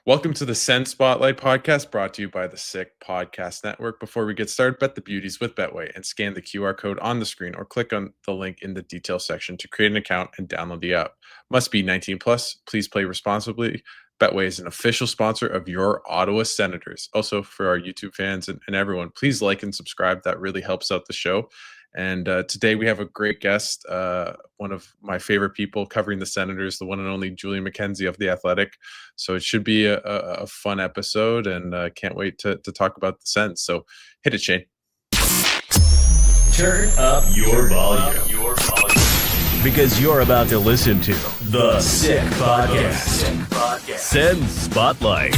Welcome to the Sens Spotlight podcast brought to you by the Sick Podcast Network. Before we get started, bet the beauties with Betway and scan the QR code on the screen or click on the link in the details section to create an account and download the app. Must be 19 plus. Please play responsibly. Betway is an official sponsor of your Ottawa Senators. Also, for our YouTube fans and everyone, please like and subscribe. That really helps out the show. And today we have a great guest, one of my favorite people covering the Senators, the one and only Julian McKenzie of The Athletic. So it should be a fun episode, and can't wait to talk about the Sens. So hit it, Shane. Turn up your volume. Because you're about to listen to The Sick Podcast. Sens Spotlight.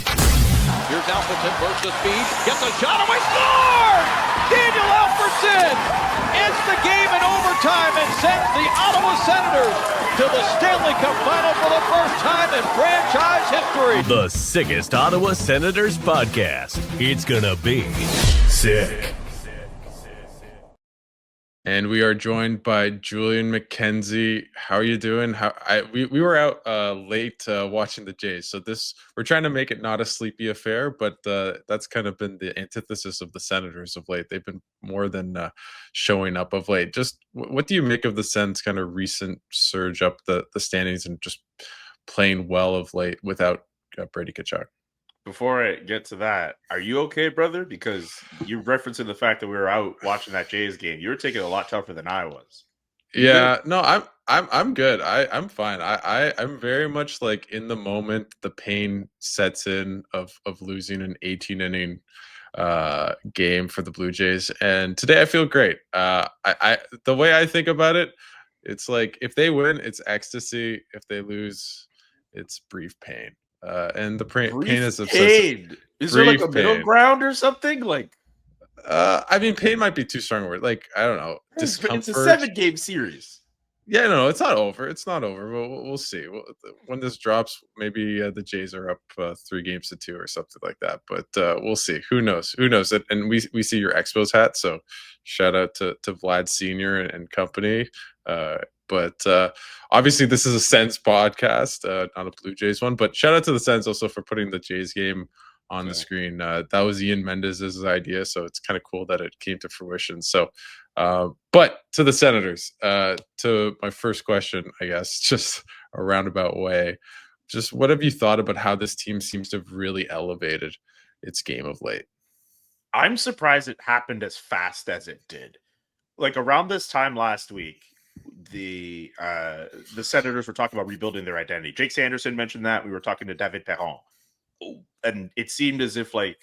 Here's Alfredson, bursts the speed, gets a shot away, score! Daniel Alfredson ends the game in overtime and sends the Ottawa Senators to the Stanley Cup Final for the first time in franchise history. The sickest Ottawa Senators podcast. It's gonna be sick. And we are joined by Julian McKenzie. How are you doing? We were out late watching the Jays, so we're trying to make it not a sleepy affair, but that's kind of been the antithesis of the Senators of late. They've been more than showing up of late. Just what do you make of the Sens' kind of recent surge up the standings and just playing well of late without Brady Tkachuk? Before I get to that, are you okay, brother? Because you're referencing the fact that we were out watching that Jays game. You were taking it a lot tougher than I was. Yeah, no, I'm good. I'm fine. I'm very much like in the moment. The pain sets in of losing an 18 inning game for the Blue Jays, and today I feel great. I the way I think about it, it's like if they win, it's ecstasy. If they lose, it's brief pain. And the pain is obsessive. Is there like a middle ground or something? Like, I mean, pain might be too strong a word. Like, I don't know, discomfort. It's a 7-game series. Yeah, no, it's not over. It's not over. We'll see. When this drops, maybe the Jays are up 3-2 or something like that. But we'll see. Who knows? Who knows? And we see your Expos hat. So shout out to Vlad Senior and company. But obviously, this is a Sens podcast, not a Blue Jays one. But shout out to the Sens also for putting the Jays game on the screen. That was Ian Mendez's idea, so it's kind of cool that it came to fruition. So, but to the Senators, to my first question, I guess, just a roundabout way, just what have you thought about how this team seems to have really elevated its game of late? I'm surprised it happened as fast as it did. Like around this time last week, the Senators were talking about rebuilding their identity. Jake Sanderson mentioned that. We were talking to David Perron. And it seemed as if my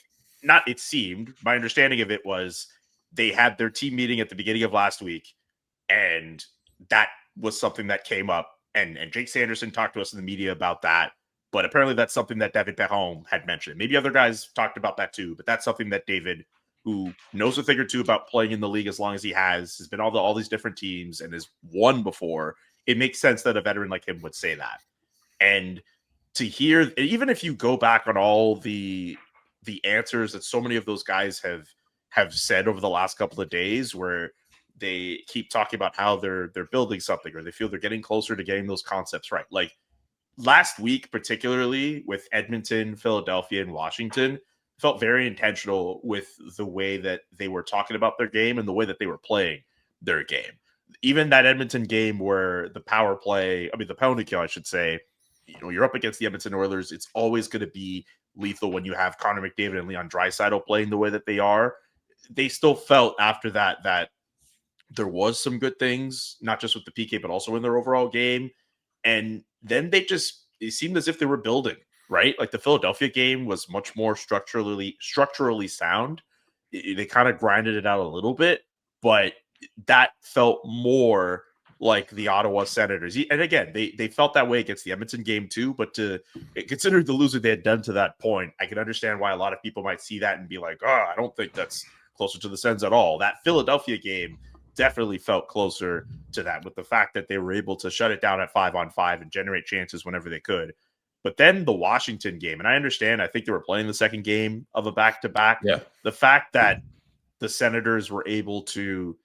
understanding of it was they had their team meeting at the beginning of last week, and that was something that came up. And Jake Sanderson talked to us in the media about that. But apparently that's something that David Perron had mentioned. Maybe other guys talked about that too, but that's something that David, who knows a thing or two about playing in the league as long as he has been all these different teams and has won before. It makes sense that a veteran like him would say that. And to hear, even if you go back on all the answers that so many of those guys have said over the last couple of days, where they keep talking about how they're building something or they feel they're getting closer to getting those concepts right. Like last week, particularly with Edmonton, Philadelphia, and Washington, felt very intentional with the way that they were talking about their game and the way that they were playing their game. Even that Edmonton game where the penalty kill, I should say, you're up against the Edmonton Oilers. It's always going to be lethal when you have Connor McDavid and Leon Draisaitl playing the way that they are. They still felt after that there was some good things, not just with the PK, but also in their overall game. And then it seemed as if they were building, right? Like the Philadelphia game was much more structurally sound. They kind of grinded it out a little bit, but that felt more like the Ottawa Senators. And again, they felt that way against the Edmonton game too, but considering the losing they had done to that point, I can understand why a lot of people might see that and be like, I don't think that's closer to the Sens at all. That Philadelphia game definitely felt closer to that, with the fact that they were able to shut it down at 5-on-5 and generate chances whenever they could. But then the Washington game, and I think they were playing the second game of a back-to-back. Yeah. The fact that the Senators were able to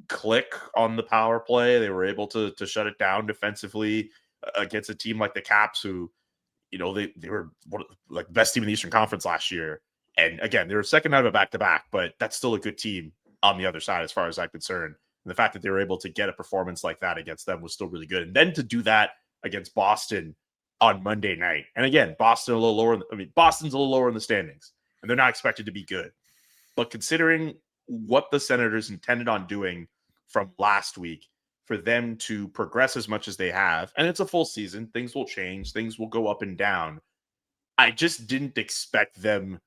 click on the power play, they were able to shut it down defensively against a team like the Caps, who they were one of the, like, best team in the Eastern Conference last year. And again, they were second out of a back-to-back, but that's still a good team on the other side, as far as I'm concerned. And the fact that they were able to get a performance like that against them was still really good. And then to do that against Boston on Monday night. And again, Boston's a little lower in the standings, and they're not expected to be good. But considering what the Senators intended on doing from last week, for them to progress as much as they have, and it's a full season, things will change, things will go up and down. I just didn't expect them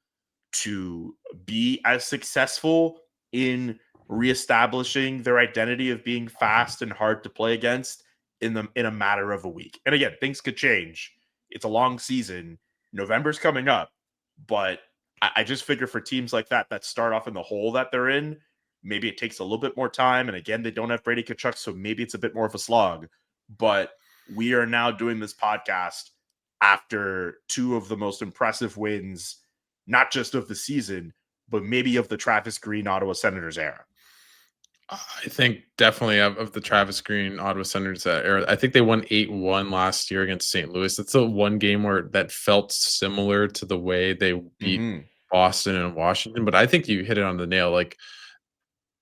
to be as successful in reestablishing their identity of being fast and hard to play against in a matter of a week. And again, things could change. It's a long season. November's coming up, but I just figure for teams like that start off in the hole that they're in, maybe it takes a little bit more time. And again, they don't have Brady Tkachuk, so maybe it's a bit more of a slog. But we are now doing this podcast after two of the most impressive wins, not just of the season, but maybe of the Travis Green Ottawa Senators era. I think definitely of the Travis Green Ottawa Senators era. I think they won 8-1 last year against St. Louis. That's the one game where that felt similar to the way they beat Boston and Washington. But I think you hit it on the nail. Like,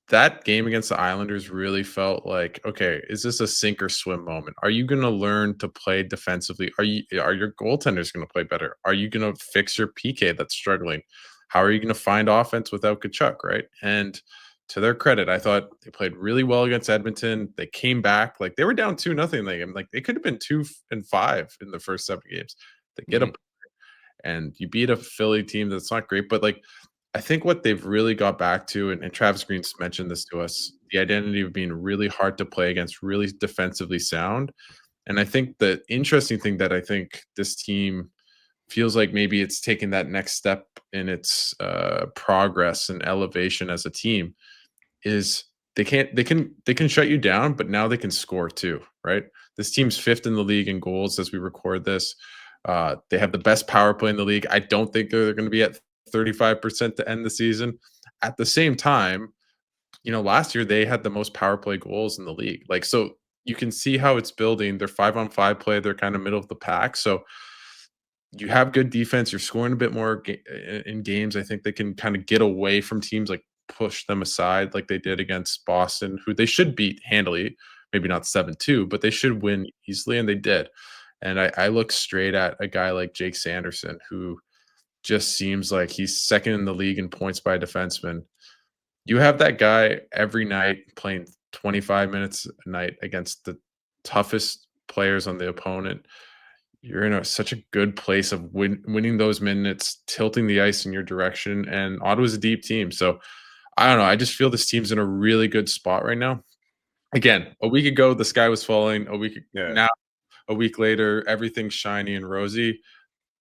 that game against the Islanders really felt like, okay, is this a sink or swim moment? Are you going to learn to play defensively? Are your goaltenders going to play better? Are you going to fix your PK that's struggling? How are you going to find offense without Tkachuk, right? And to their credit, I thought they played really well against Edmonton. They came back, like, they were down 2-0. Like, they could have been 2-5 in the first 7 games. They get up and you beat a Philly team that's not great, but like, I think what they've really got back to, and Travis Green's mentioned this to us, the identity of being really hard to play against, really defensively sound. And I think the interesting thing that I think this team feels like maybe it's taken that next step in its progress and elevation as a team is they can shut you down, but now they can score too, right? This team's 5th in the league in goals as we record this. They have the best power play in the league. I don't think they're going to be at 35% to end the season. At the same time, last year they had the most power play goals in the league. Like, so you can see how it's building. They're 5-on-5 play. They're kind of middle of the pack. So you have good defense. You're scoring a bit more in games. I think they can kind of get away from teams, like push them aside like they did against Boston, who they should beat handily, maybe not 7-2, but they should win easily, and they did. And I look straight at a guy like Jake Sanderson, who just seems like he's second in the league in points by defenseman. You have that guy every night playing 25 minutes a night against the toughest players on the opponent. You're in such a good place of winning those minutes, tilting the ice in your direction, and Ottawa's a deep team. So I don't know. I just feel this team's in a really good spot right now. Again, a week ago, the sky was falling. Now, a week later, everything's shiny and rosy.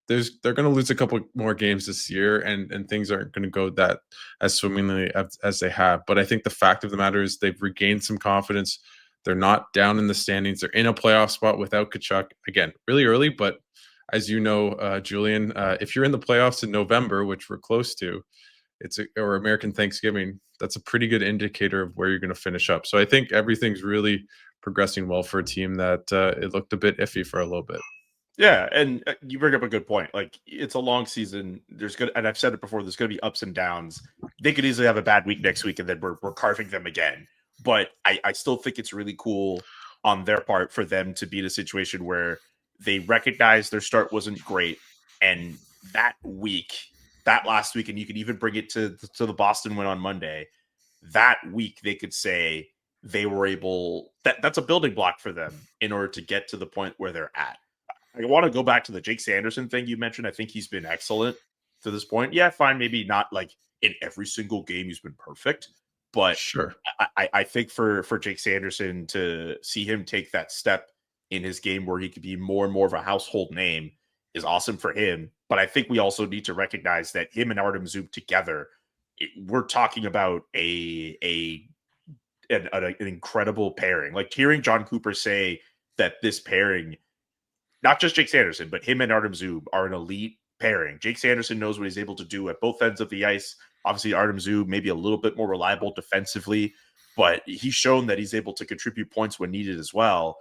They're going to lose a couple more games this year, and things aren't going to go that as swimmingly as they have. But I think the fact of the matter is they've regained some confidence. They're not down in the standings. They're in a playoff spot without Tkachuk. Again, really early, but as you know, Julian, if you're in the playoffs in November, which we're close to, or American Thanksgiving, that's a pretty good indicator of where you're going to finish up. So I think everything's really progressing well for a team that it looked a bit iffy for a little bit. Yeah, and you bring up a good point. Like, it's a long season. And I've said it before, there's going to be ups and downs. They could easily have a bad week next week, and then we're carving them again. But I still think it's really cool on their part for them to be in a situation where they recognize their start wasn't great, and that last week, and you could even bring it to the Boston win on Monday. That week, they could say they were able. That's a building block for them in order to get to the point where they're at. I want to go back to the Jake Sanderson thing you mentioned. I think he's been excellent to this point. Yeah, fine. Maybe not like in every single game he's been perfect, but sure. I think for Jake Sanderson to see him take that step in his game where he could be more and more of a household name is awesome for him. But I think we also need to recognize that him and Artem Zub together, we're talking about an incredible pairing. Like, hearing John Cooper say that this pairing, not just Jake Sanderson, but him and Artem Zub are an elite pairing. Jake Sanderson knows what he's able to do at both ends of the ice. Obviously, Artem Zub maybe a little bit more reliable defensively, but he's shown that he's able to contribute points when needed as well.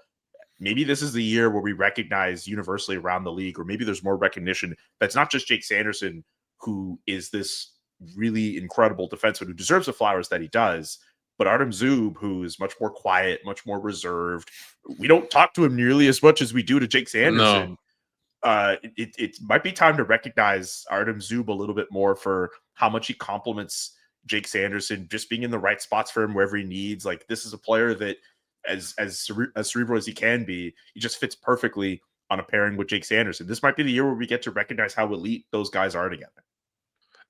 maybe this is the year where we recognize universally around the league, or maybe there's more recognition that's not just Jake Sanderson, who is this really incredible defenseman who deserves the flowers that he does, but Artem Zub, who is much more quiet, much more reserved. We don't talk to him nearly as much as we do to Jake Sanderson. No. It might be time to recognize Artem Zub a little bit more for how much he complements Jake Sanderson, just being in the right spots for him wherever he needs. Like, this is a player that, as cerebral as he can be, he just fits perfectly on a pairing with Jake Sanderson. This might be the year where we get to recognize how elite those guys are together.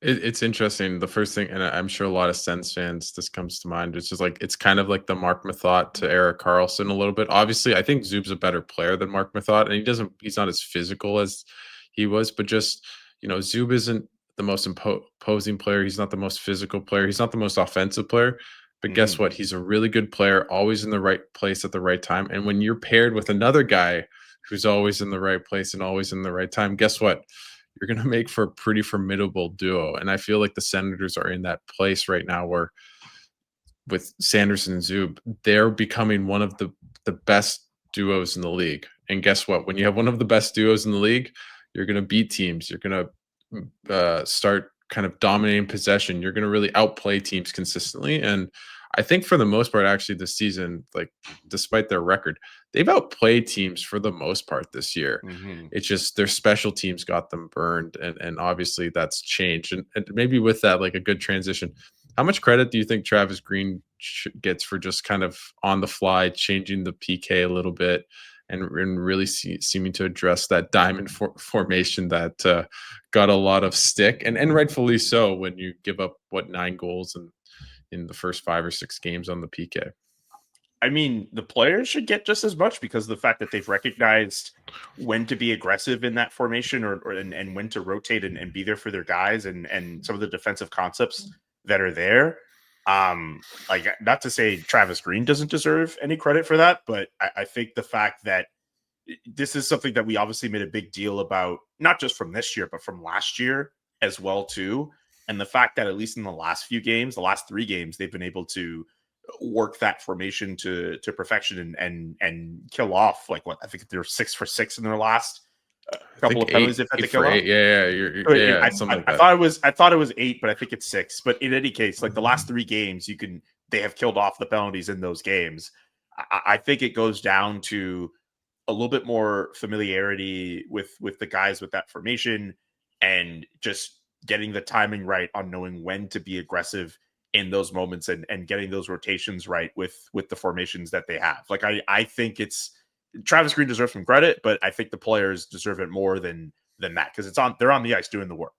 It's interesting. The first thing, and I'm sure a lot of Sens fans, this comes to mind. It's just like, it's kind of like the Mark Mathot to Erik Karlsson a little bit. Obviously, I think Zub's a better player than Mark Mathot, and he's not as physical as he was, but just, Zub isn't the most imposing player. He's not the most physical player. He's not the most offensive player. But guess what? He's a really good player, always in the right place at the right time. And when you're paired with another guy who's always in the right place and always in the right time, guess what? You're going to make for a pretty formidable duo. And I feel like the Senators are in that place right now where, with Sanderson and Zub, they're becoming one of the best duos in the league. And guess what? When you have one of the best duos in the league, you're going to beat teams. You're going to start kind of dominating possession. You're going to really outplay teams consistently. And I think for the most part, actually, this season, like, despite their record, they've outplayed teams for the most part this year. It's just their special teams got them burned, and obviously that's changed. And maybe with that, like, a good transition. How much credit do you think Travis Green gets for just kind of on the fly changing the PK a little bit and really seeming to address that diamond formation that got a lot of stick, and rightfully so, when you give up 9 goals in the first 5 or 6 games on the PK? I mean, the players should get just as much because of the fact that they've recognized when to be aggressive in that formation, and when to rotate and be there for their guys, and some of the defensive concepts that are there. Like, not to say Travis Green doesn't deserve any credit for that, but I think the fact that this is something that we obviously made a big deal about, not just from this year, but from last year as well too. And the fact that at least in the last few games, the last 3 games, they've been able to work that formation to perfection and kill off, like, what I think they're 6 for 6 in their last couple of penalties they've had to kill off. I thought it was 8, but I think it's 6. But in any case, like, the last 3 games, they have killed off the penalties in those games. I think it goes down to a little bit more familiarity with the guys with that formation, and just getting the timing right on knowing when to be aggressive in those moments, and getting those rotations right with the formations that they have. Like, I think it's Travis Green deserves some credit, but I think the players deserve it more than that, because they're on the ice doing the work.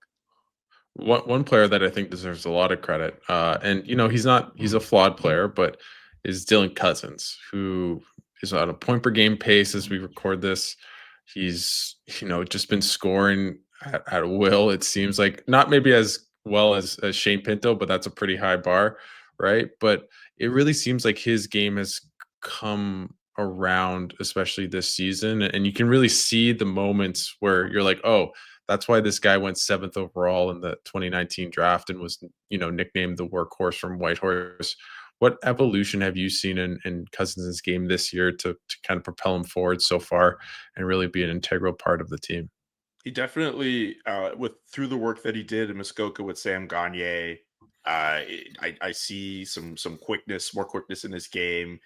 One player that I think deserves a lot of credit, and he's a flawed player, but is Dylan Cozens, who is on a point per game pace as we record this. He's just been scoring at will. It seems like, not maybe as well as Shane Pinto, but that's a pretty high bar, right? But it really seems like his game has come around, especially this season, and you can really see the moments where you're like, oh, that's why this guy went 7th overall in the 2019 draft and was nicknamed the workhorse from Whitehorse. What evolution have you seen in Cozens' game this year to kind of propel him forward so far and really be an integral part of the team? He definitely, through the work that he did in Muskoka with Sam Gagner, I see some quickness, more quickness in his game,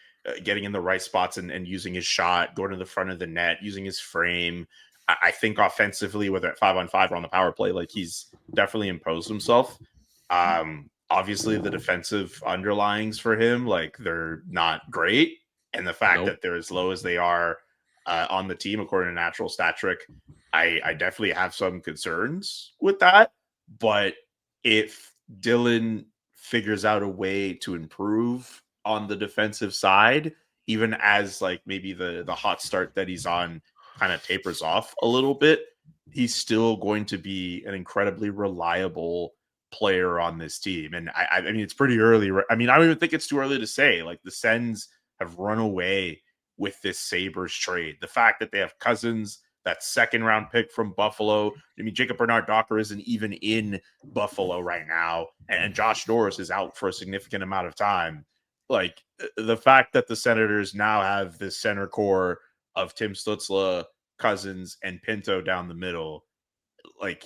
getting in the right spots and using his shot, going to the front of the net, using his frame. I think offensively, whether at 5-on-5 or on the power play, like, he's definitely imposed himself. Obviously, the defensive underlyings for him, like, they're not great, and the fact that they're as low as they are on the team, according to Natural Stat Trick, I definitely have some concerns with that. But if Dylan figures out a way to improve on the defensive side, even as, like, maybe the hot start that he's on kind of tapers off a little bit, he's still going to be an incredibly reliable player on this team. And I mean, it's pretty early. I mean, I don't even think it's too early to say, like, the Sens have run away with this Sabres trade. The fact that they have Cozens, that 2nd round pick from Buffalo. I mean, Jacob Bernard-Docker isn't even in Buffalo right now, and Josh Norris is out for a significant amount of time. Like, the fact that the Senators now have this center core of Tim Stützle, Cozens, and Pinto down the middle, like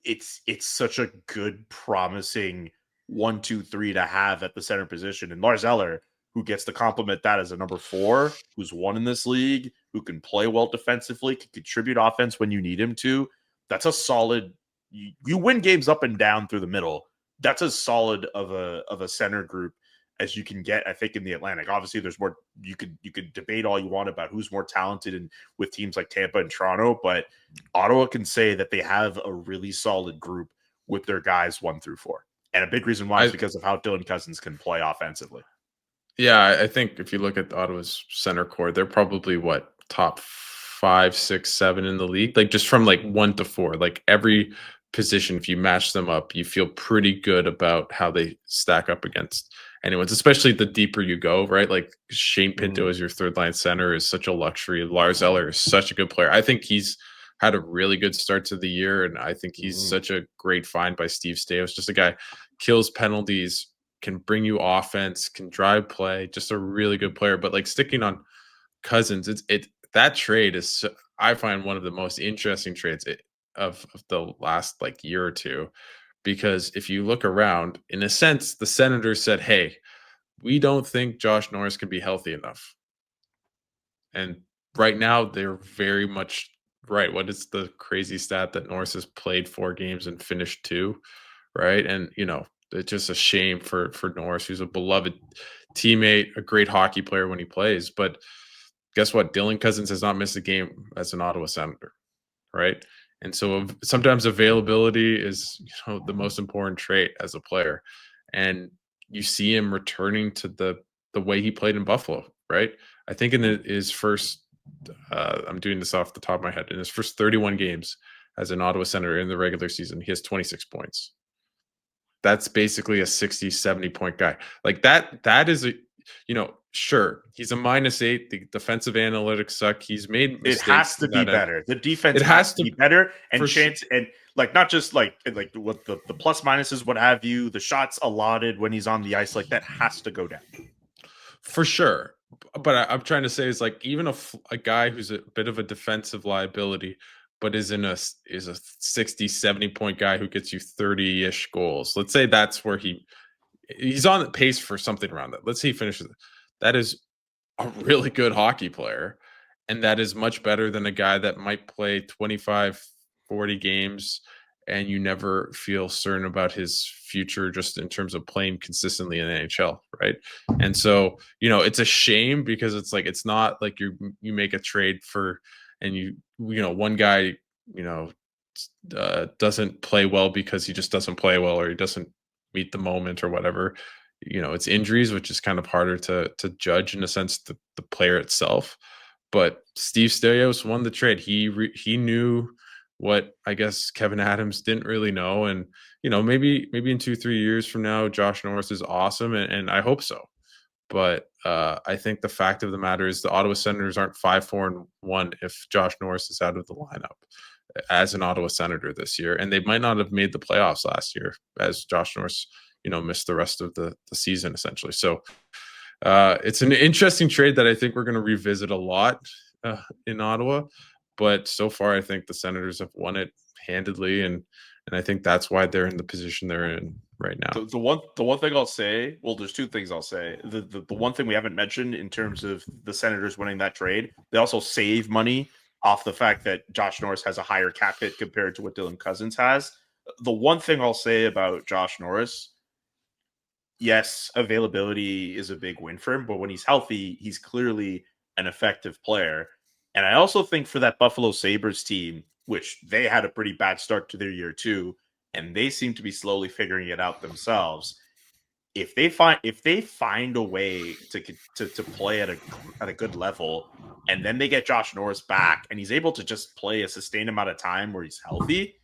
it's such a good, promising 1, 2, 3 to have at the center position. And Lars Eller, who gets to complement that as a number 4, who's won in this league, who can play well defensively, can contribute offense when you need him to. That's a solid. You win games up and down through the middle. That's as solid of a center group as you can get, I think, in the Atlantic. Obviously, there's more. You could debate all you want about who's more talented and with teams like Tampa and Toronto, but Ottawa can say that they have a really solid group with their guys 1 through 4. And a big reason why is because of how Dylan Cozens can play offensively. Yeah, I think if you look at Ottawa's center core, they're probably top 5, 6, 7 in the league. Like just from 1 to 4, like every position, if you match them up, you feel pretty good about how they stack up against anyone's, especially the deeper you go, right? Like Shane Pinto as your third line center is such a luxury. Lars Eller is such a good player. I think he's had a really good start to the year, and I think he's such a great find by Steve Staios. Just a guy, kills penalties, can bring you offense, can drive play, just a really good player. But sticking on Cozens, that trade is, I find, one of the most interesting trades of the last year or two, because if you look around, in a sense, the Senators said, "Hey, we don't think Josh Norris can be healthy enough," and right now they're very much right. What is the crazy stat that Norris has played 4 games and finished 2, right? And it's just a shame for Norris, who's a beloved teammate, a great hockey player when he plays. But guess what? Dylan Cozens has not missed a game as an Ottawa Senator, right? And so sometimes availability is the most important trait as a player. And you see him returning to the way he played in Buffalo, right? I think in his first, I'm doing this off the top of my head, in his first 31 games as an Ottawa Senator in the regular season, he has 26 points. That's basically a 60, 70 point guy. Like that is sure, he's a -8. The defensive analytics suck. He's made mistakes. It has to be better. The defense has to be better, and chance and not just what the plus minuses, what have you, the shots allotted when he's on the ice, that has to go down. For sure. But I'm trying to say is even a guy who's a bit of a defensive liability, but is a 60, 70 point guy who gets you 30-ish goals. Let's say that's where he's on the pace for something around that. Let's say he finishes. That is a really good hockey player, and that is much better than a guy that might play 25, 40 games and you never feel certain about his future just in terms of playing consistently in the NHL, right? And so, it's a shame because it's not like you make a trade for, and one guy, doesn't play well because he just doesn't play well or he doesn't meet the moment or whatever. It's injuries, which is kind of harder to judge in a sense, the player itself. But Steve Staios won the trade. He knew what I guess Kevin Adams didn't really know. And, maybe in 2-3 years from now, Josh Norris is awesome. And I hope so. But I think the fact of the matter is the Ottawa Senators aren't 5-4-1 if Josh Norris is out of the lineup as an Ottawa Senator this year. And they might not have made the playoffs last year as Josh Norris, missed the rest of the season essentially. So it's an interesting trade that I think we're going to revisit a lot in Ottawa. But so far, I think the Senators have won it handedly, and I think that's why they're in the position they're in right now. The one thing I'll say, well, there's 2 things I'll say. The one thing we haven't mentioned in terms of the Senators winning that trade, they also save money off the fact that Josh Norris has a higher cap hit compared to what Dylan Cozens has. The one thing I'll say about Josh Norris, yes, availability is a big win for him, but when he's healthy, he's clearly an effective player. And I also think for that Buffalo Sabres team, which they had a pretty bad start to their year too, and they seem to be slowly figuring it out themselves. If they find a way to play at a good level, and then they get Josh Norris back, and he's able to just play a sustained amount of time where he's healthy,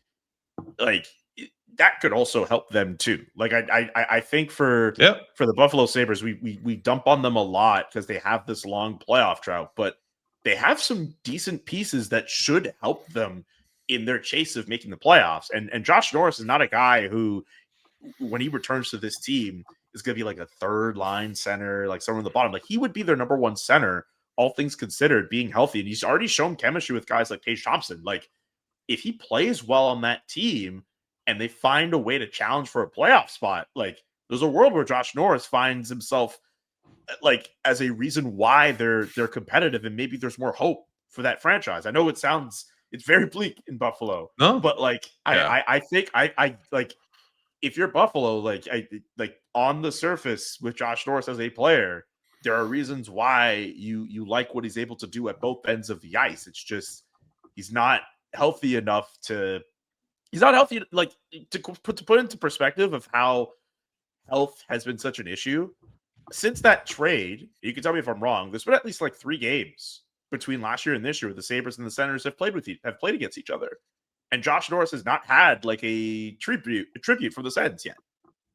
that could also help them too. I think for the Buffalo Sabres, we dump on them a lot because they have this long playoff drought, but they have some decent pieces that should help them in their chase of making the playoffs. And Josh Norris is not a guy who, when he returns to this team, is going to be a third line center, somewhere in the bottom. He would be their number 1 center all things considered, being healthy, and he's already shown chemistry with guys like Tage Thompson. Like, if he plays well on that team and they find a way to challenge for a playoff spot, like, there's a world where Josh Norris finds himself like as a reason why they're competitive, and maybe there's more hope for that franchise. I know it's very bleak in Buffalo, but like I think I like, if you're Buffalo, like on the surface with Josh Norris as a player, there are reasons why you like what he's able to do at both ends of the ice. It's just he's not healthy enough to. He's not healthy, like, to put into perspective of how health has been such an issue. Since that trade, you can tell me if I'm wrong, there's been at least like 3 games between last year and this year where the Sabres and the Senators have played against each other. And Josh Norris has not had like a tribute from the Sens yet.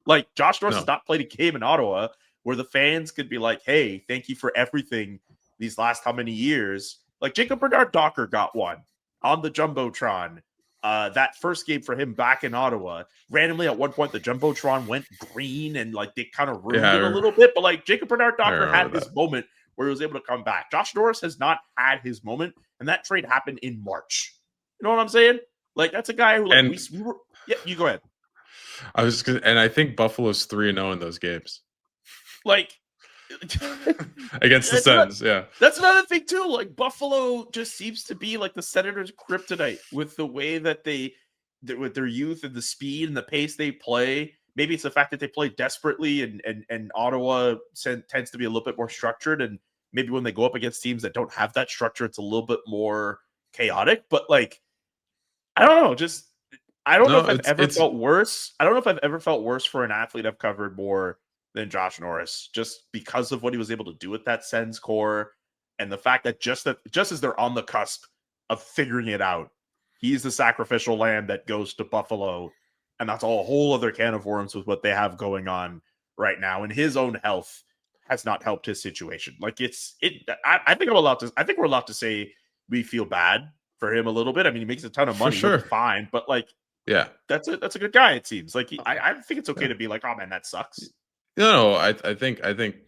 Like, Josh Norris has not played a game in Ottawa where the fans could be like, hey, thank you for everything these last how many years. Like, Jacob Bernard-Docker got one on the Jumbotron. That first game for him back in Ottawa, randomly at one point the Jumbotron went green and like they kind of ruined it a little bit. But like, Jacob Bernard-Docker had his moment where he was able to come back. Josh Norris has not had his moment, and that trade happened in March. You know what I'm saying? Like, that's a guy who, like, we were. Yeah, you go ahead. And I think Buffalo's 3-0 in those games. Like, against the Sens, that's another thing too. Like, Buffalo just seems to be like the Senators' kryptonite with the way that with their youth and the speed and the pace they play. Maybe it's the fact that they play desperately, and Ottawa tends to be a little bit more structured. And maybe when they go up against teams that don't have that structure, it's a little bit more chaotic. But like, I don't know. Just I don't know if I've ever felt worse. I don't know if I've ever felt worse for an athlete I've covered more than Josh Norris, just because of what he was able to do with that Sens core, and the fact that just as they're on the cusp of figuring it out, he's the sacrificial lamb that goes to Buffalo, and that's a whole other can of worms with what they have going on right now. And his own health has not helped his situation. Like, I think we're allowed to say we feel bad for him a little bit. I mean, he makes a ton of money, sure, fine, but like, yeah, that's a good guy. It seems like I think it's okay to be like, oh man, that sucks. No, I think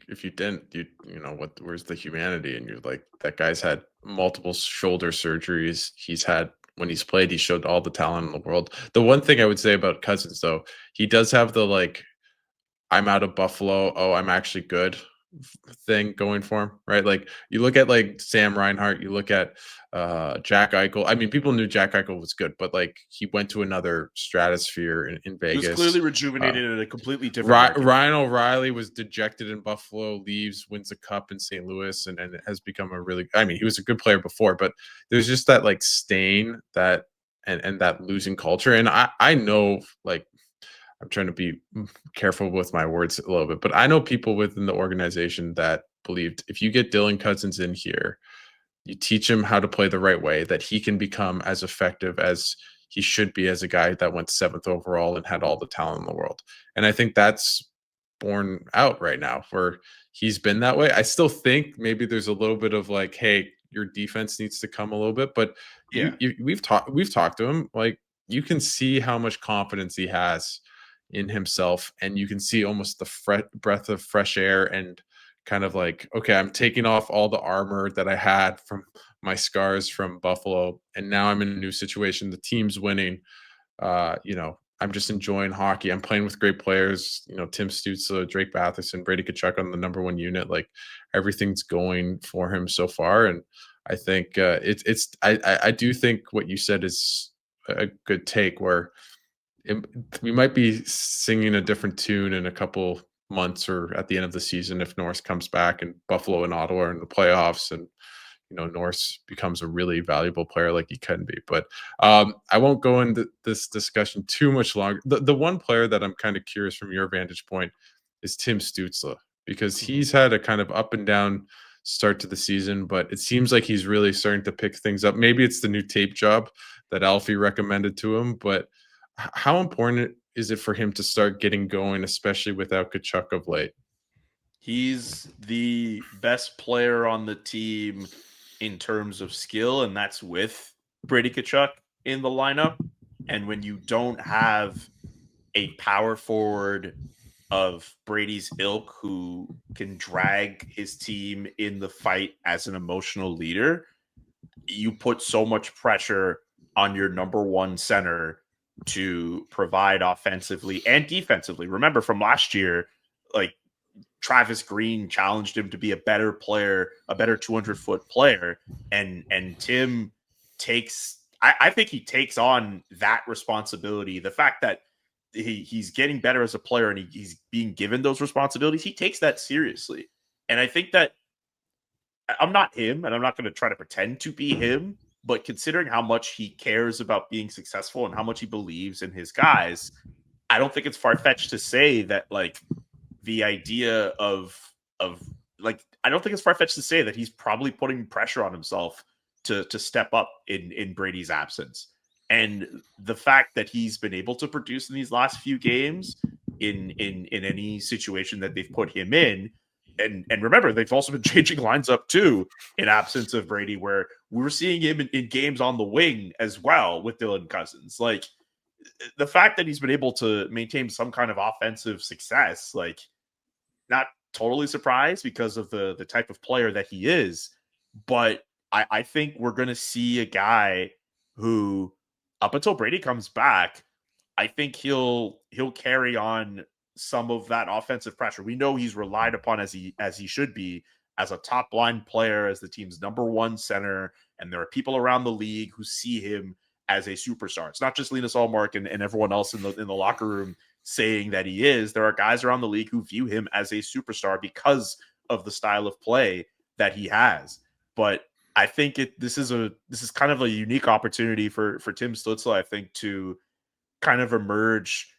if you didn't, you know, where's the humanity? And you're like, that guy's had multiple shoulder surgeries. He's had, when he's played, he showed all the talent in the world. The one thing I would say about Cozens, though, he does have the, like, I'm out of Buffalo, oh, I'm actually good thing going for him, right? Like, you look at like Sam Reinhart, you look at Jack Eichel. I mean, people knew Jack Eichel was good, but like, he went to another stratosphere in Vegas. He was clearly rejuvenated in a completely different Ryan O'Reilly was dejected in Buffalo, leaves, wins a cup in St. Louis, and has become a really, I mean, he was a good player before, but there's just that like stain that and that losing culture. And I know, like, I'm trying to be careful with my words a little bit, but I know people within the organization that believed if you get Dylan Cozens in here, you teach him how to play the right way, that he can become as effective as he should be as a guy that went 7th overall and had all the talent in the world. And I think that's borne out right now, where he's been that way. I still think maybe there's a little bit of like, hey, your defense needs to come a little bit, but yeah, we've talked to him. Like, you can see how much confidence he has in himself, and you can see almost the breath of fresh air, and kind of like, okay, I'm taking off all the armor that I had from my scars from Buffalo, and now I'm in a new situation. The team's winning. You know, I'm just enjoying hockey. I'm playing with great players. You know, Tim Stützle, Drake Batherson, Brady Tkachuk on the number 1 unit. Like, everything's going for him so far, and I think I do think what you said is a good take, where we might be singing a different tune in a couple months or at the end of the season if Norris comes back and Buffalo and Ottawa are in the playoffs, and you know, Norris becomes a really valuable player like he can be. But I won't go into this discussion too much longer. The one player that I'm kind of curious from your vantage point is Tim Stützle, because he's had a kind of up and down start to the season, but it seems like he's really starting to pick things up. Maybe it's the new tape job that Alfie recommended to him, but how important is it for him to start getting going, especially without Tkachuk of late? He's the best player on the team in terms of skill, and that's with Brady Tkachuk in the lineup. And when you don't have a power forward of Brady's ilk who can drag his team in the fight as an emotional leader, you put so much pressure on your number one center to provide offensively and defensively. Remember from last year, like Travis Green challenged him to be a better player, a better 200-foot player, and Tim takes. I think he takes on that responsibility. The fact that he's getting better as a player and he's being given those responsibilities, he takes that seriously. And I think that I'm not him, and I'm not going to try to pretend to be him, but considering how much he cares about being successful and how much he believes in his guys, I don't think it's far-fetched to say that like the idea of like I don't think it's far-fetched to say that he's probably putting pressure on himself to step up in Brady's absence. And the fact that he's been able to produce in these last few games in any situation that they've put him in, and remember, they've also been changing lines up too in absence of Brady, where we're seeing him in games on the wing as well with Dylan Cozens. Like the fact that he's been able to maintain some kind of offensive success, like not totally surprised because of the type of player that he is, but I think we're going to see a guy who, up until Brady comes back, I think he'll carry on some of that offensive pressure. We know he's relied upon as he should be as a top line player, as the team's number one center, and there are people around the league who see him as a superstar. It's not just Linus Ullmark and everyone else in the locker room saying that he is. There are guys around the league who view him as a superstar because of the style of play that he has. But I think this is kind of a unique opportunity for Tim Stützle, I think, to kind of emerge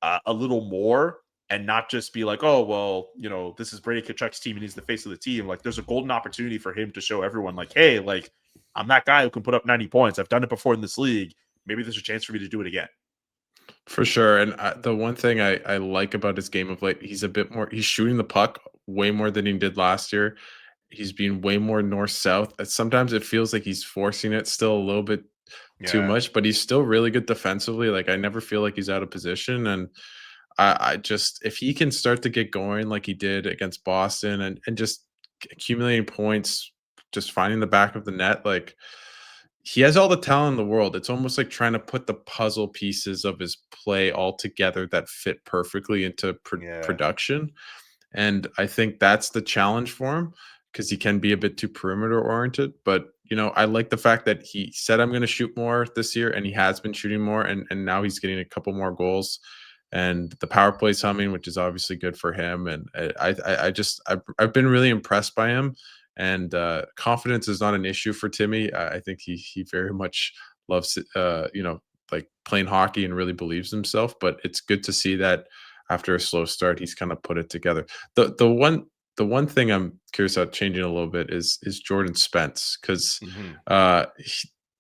a little more and not just be like, oh, well, you know, this is Brady Tkachuk's team and he's the face of the team. Like, there's a golden opportunity for him to show everyone, like, hey, like, I'm that guy who can put up 90 points. I've done it before in this league. Maybe there's a chance for me to do it again. For sure. And the one thing I like about his game of late, he's shooting the puck way more than he did last year. He's being way more north-south. Sometimes it feels like he's forcing it still a little bit too much, but he's still really good defensively. Like, I never feel like he's out of position. And I just, if he can start to get going like he did against Boston and just accumulating points, just finding the back of the net, like, he has all the talent in the world. It's almost like trying to put the puzzle pieces of his play all together that fit perfectly into production. And I think that's the challenge for him, because he can be a bit too perimeter oriented. But, you know, I like the fact that he said, I'm going to shoot more this year, and he has been shooting more. And now he's getting a couple more goals, and the power play's humming, which is obviously good for him. And I've been really impressed by him. And confidence is not an issue for Timmy. I think he very much loves, you know, like playing hockey and really believes himself. But it's good to see that after a slow start, he's kind of put it together. The one thing I'm curious about changing a little bit is Jordan Spence, because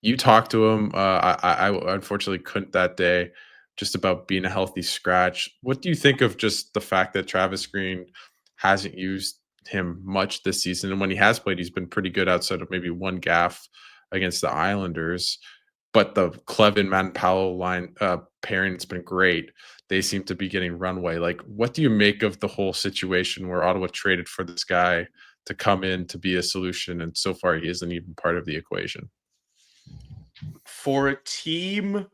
you talked to him. I unfortunately couldn't that day, just about being a healthy scratch. What do you think of just the fact that Travis Green hasn't used him much this season, and when he has played, he's been pretty good outside of maybe one gaffe against the Islanders? But the Clevin Manpowell line pairing, it's been great. They seem to be getting runway. Like, what do you make of the whole situation where Ottawa traded for this guy to come in to be a solution, and so far he isn't even part of the equation? For a team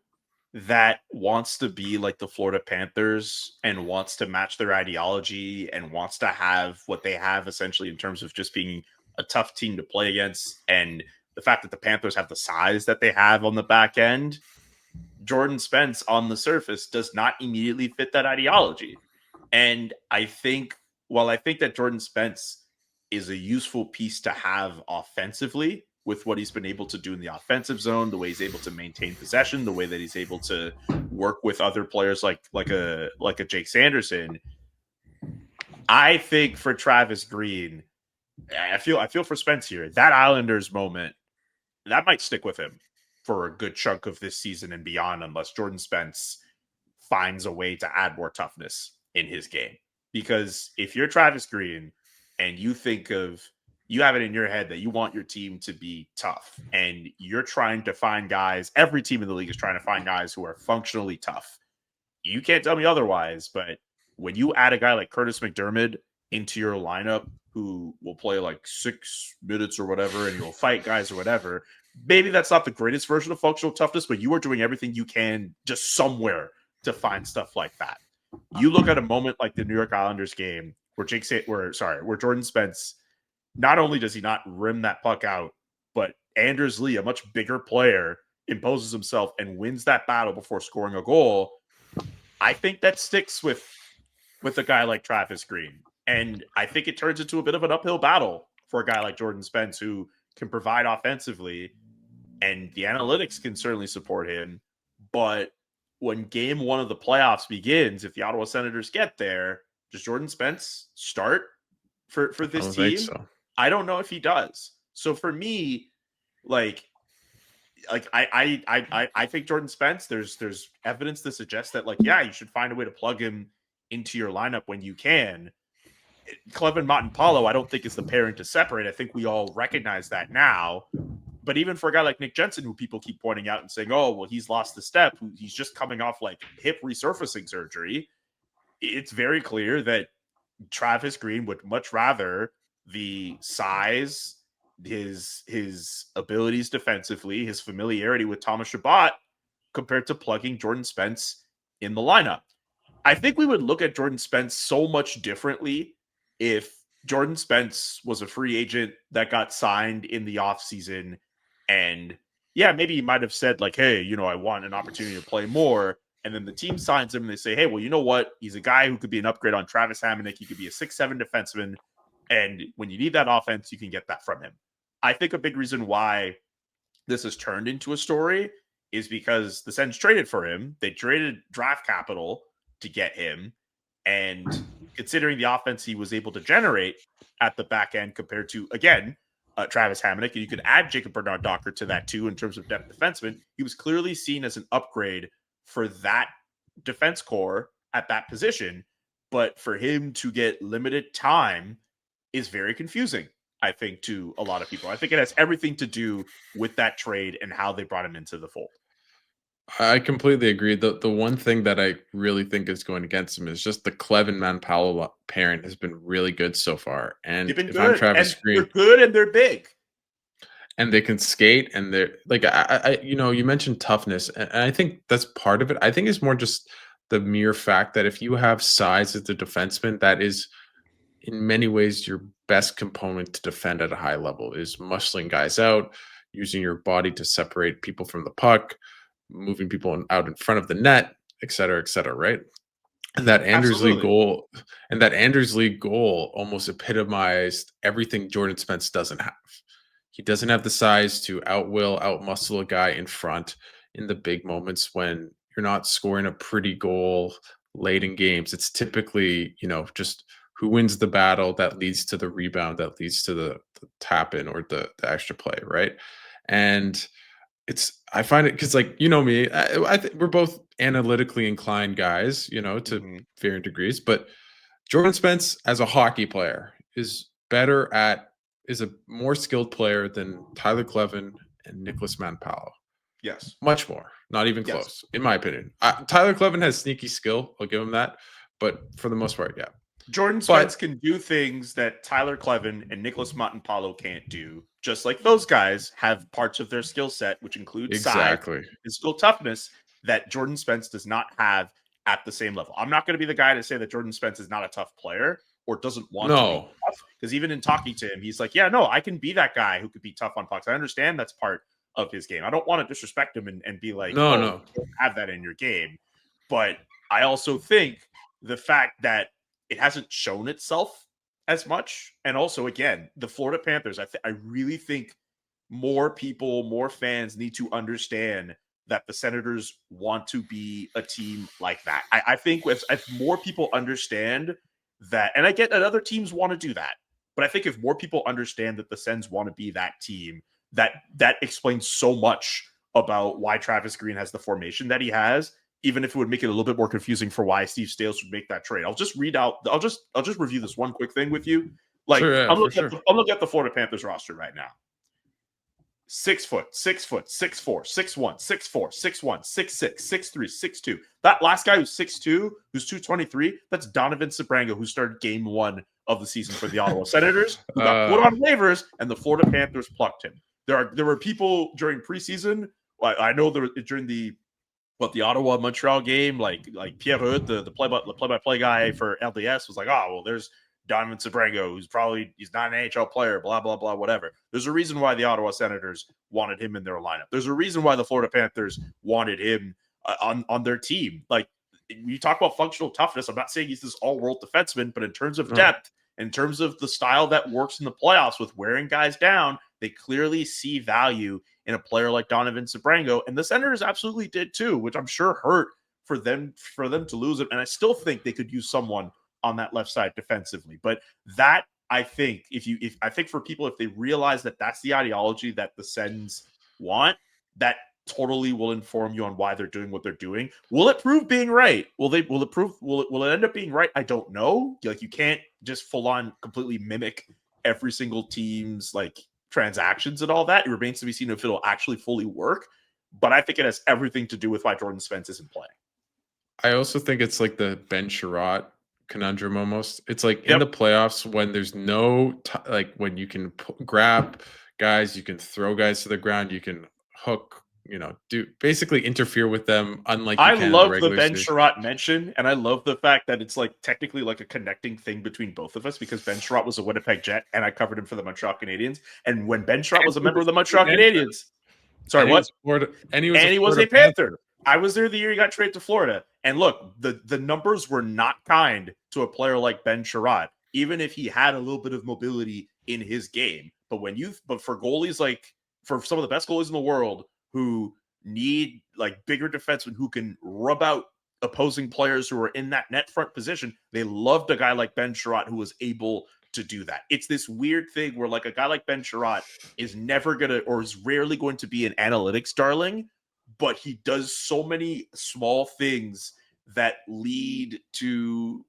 that wants to be like the Florida Panthers and wants to match their ideology and wants to have what they have essentially in terms of just being a tough team to play against, and the fact that the Panthers have the size that they have on the back end, Jordan Spence on the surface does not immediately fit that ideology. And I think that Jordan Spence is a useful piece to have offensively, with what he's been able to do in the offensive zone, the way he's able to maintain possession, the way that he's able to work with other players like a Jake Sanderson. I think for Travis Green, I feel for Spence here. That Islanders moment, that might stick with him for a good chunk of this season and beyond, unless Jordan Spence finds a way to add more toughness in his game. Because if you're Travis Green and you have it in your head that you want your team to be tough, and you're trying to find guys, every team in the league is trying to find guys who are functionally tough. You can't tell me otherwise, but when you add a guy like Curtis McDermott into your lineup who will play like 6 minutes or whatever, and you'll fight guys or whatever, maybe that's not the greatest version of functional toughness, but you are doing everything you can just somewhere to find stuff like that. You look at a moment like the New York Islanders game where where Jordan Spence, not only does he not rim that puck out, but Anders Lee, a much bigger player, imposes himself and wins that battle before scoring a goal. I think that sticks with a guy like Travis Green. And I think it turns into a bit of an uphill battle for a guy like Jordan Spence, who can provide offensively, and the analytics can certainly support him. But when game 1 of the playoffs begins, if the Ottawa Senators get there, does Jordan Spence start for this team? So. I don't know if he does. So for me, I think Jordan Spence, there's evidence to suggest that, you should find a way to plug him into your lineup when you can. Clevin Montemapalo, I don't think is the pairing to separate. I think we all recognize that now. But even for a guy like Nick Jensen, who people keep pointing out and saying, oh, well, he's lost the step, he's just coming off hip resurfacing surgery, it's very clear that Travis Green would much rather the size, his abilities defensively, his familiarity with Thomas Chabot, compared to plugging Jordan Spence in the lineup. I think we would look at Jordan Spence so much differently if Jordan Spence was a free agent that got signed in the offseason, and maybe he might have said hey, I want an opportunity to play more. And then the team signs him and they say, hey, well, you know what? He's a guy who could be an upgrade on Travis Hamonic. He could be a 6'7" defenseman. And when you need that offense, you can get that from him. I think a big reason why this has turned into a story is because the Sens traded for him. They traded draft capital to get him. And considering the offense he was able to generate at the back end compared to, again, Travis Hamonic, and you could add Jacob Bernard-Docker to that too in terms of depth defenseman, he was clearly seen as an upgrade for that defense core at that position. But for him to get limited time is very confusing, I think, to a lot of people. I think it has everything to do with that trade and how they brought him into the fold. I completely agree. The one thing that I really think is going against him is just the Clevin Montemapalo pairing has been really good so far. And They've been if good. I'm Travis Green, they're good and they're big. And they can skate, and they're you mentioned toughness, and I think that's part of it. I think it's more just the mere fact that if you have size as the defenseman, that is in many ways your best component to defend at a high level, is muscling guys out, using your body to separate people from the puck, moving people out in front of the net, et cetera, right? And that Anders Lee goal almost epitomized everything Jordan Spence doesn't have. He doesn't have the size to out-muscle a guy in front in the big moments when you're not scoring a pretty goal late in games. It's typically, just who wins the battle that leads to the rebound, that leads to the tap in or the extra play, right? And I find it because, me, I think we're both analytically inclined guys, to varying degrees. But Jordan Spence, as a hockey player, is a more skilled player than Tyler Clevin and Nicholas Montemapalo. Yes, much more. Not even close, in my opinion. Tyler Clevin has sneaky skill. I'll give him that. But for the most part, yeah. Jordan Spence can do things that Tyler Clevin and Nicholas Montemapalo can't do. Just like those guys have parts of their skill set, which includes size, physical toughness, that Jordan Spence does not have at the same level. I'm not going to be the guy to say that Jordan Spence is not a tough player or doesn't want to be tough. Because even in talking to him, he's like, yeah, no, I can be that guy who could be tough on pucks. I understand that's part of his game. I don't want to disrespect him and be like, no, you don't have that in your game. But I also think the fact that it hasn't shown itself as much. And also, again, the Florida Panthers, I really think more fans need to understand that the Senators want to be a team like that. I think if more people understand that, and I get that other teams want to do that, but I think if more people understand that the Sens want to be that team, that explains so much about why Travis Green has the formation that he has, even if it would make it a little bit more confusing for why Steve Stales would make that trade. I'll just review this one quick thing with you. I'm looking at the Florida Panthers roster right now. 6 foot, 6 foot, 6'4", 6'1", 6'4", 6'1", 6'6", 6'3", 6'2". That last guy who's 6'2", who's 223, that's Donovan Sabrango, who started game 1 of the season for the Ottawa Senators, who got put on waivers, and the Florida Panthers plucked him. There were people during preseason. I know there during the Ottawa Montreal game, like Pierre Hood, the play-by-play guy for LDS, was like, oh well, there's Donovan Sabrango, he's not an NHL player, blah blah blah, whatever. There's a reason why the Ottawa Senators wanted him in their lineup. There's a reason why the Florida Panthers wanted him on their team. Like, you talk about functional toughness. I'm not saying he's this all-world defenseman, but in terms of depth, in terms of the style that works in the playoffs with wearing guys down, they clearly see value in a player like Donovan Sabrango, and the Senators absolutely did too, which I'm sure hurt for them to lose it. And I still think they could use someone on that left side defensively. But that, I think, if for people, if they realize that that's the ideology that the Sens want, that totally will inform you on why they're doing what they're doing. Will it prove being right? Will it end up being right? I don't know. Like, you can't just full on completely mimic every single team's like transactions and all that. It remains to be seen if it'll actually fully work. But I think it has everything to do with why Jordan Spence isn't playing. I also think it's like the Ben Sherratt conundrum almost. It's like in the playoffs when there's no like when you can grab guys, you can throw guys to the ground, you can hook, do basically interfere with them. Unlike I love the Ben Sherratt mention, and I love the fact that it's like technically like a connecting thing between both of us, because Ben Sherratt was a Winnipeg Jet and I covered him for the Montreal Canadiens. And when Ben Sherratt was a member of the Montreal Canadiens, sorry, what? He was a Panther. I was there the year he got traded to Florida. And look, the numbers were not kind to a player like Ben Sherratt, even if he had a little bit of mobility in his game. But for goalies, like for some of the best goalies in the world who need like bigger defensemen who can rub out opposing players who are in that net front position, they loved a guy like Ben Sherratt who was able to do that. It's this weird thing where like a guy like Ben Sherratt is never going to, or is rarely going to be an analytics darling, but he does so many small things that lead to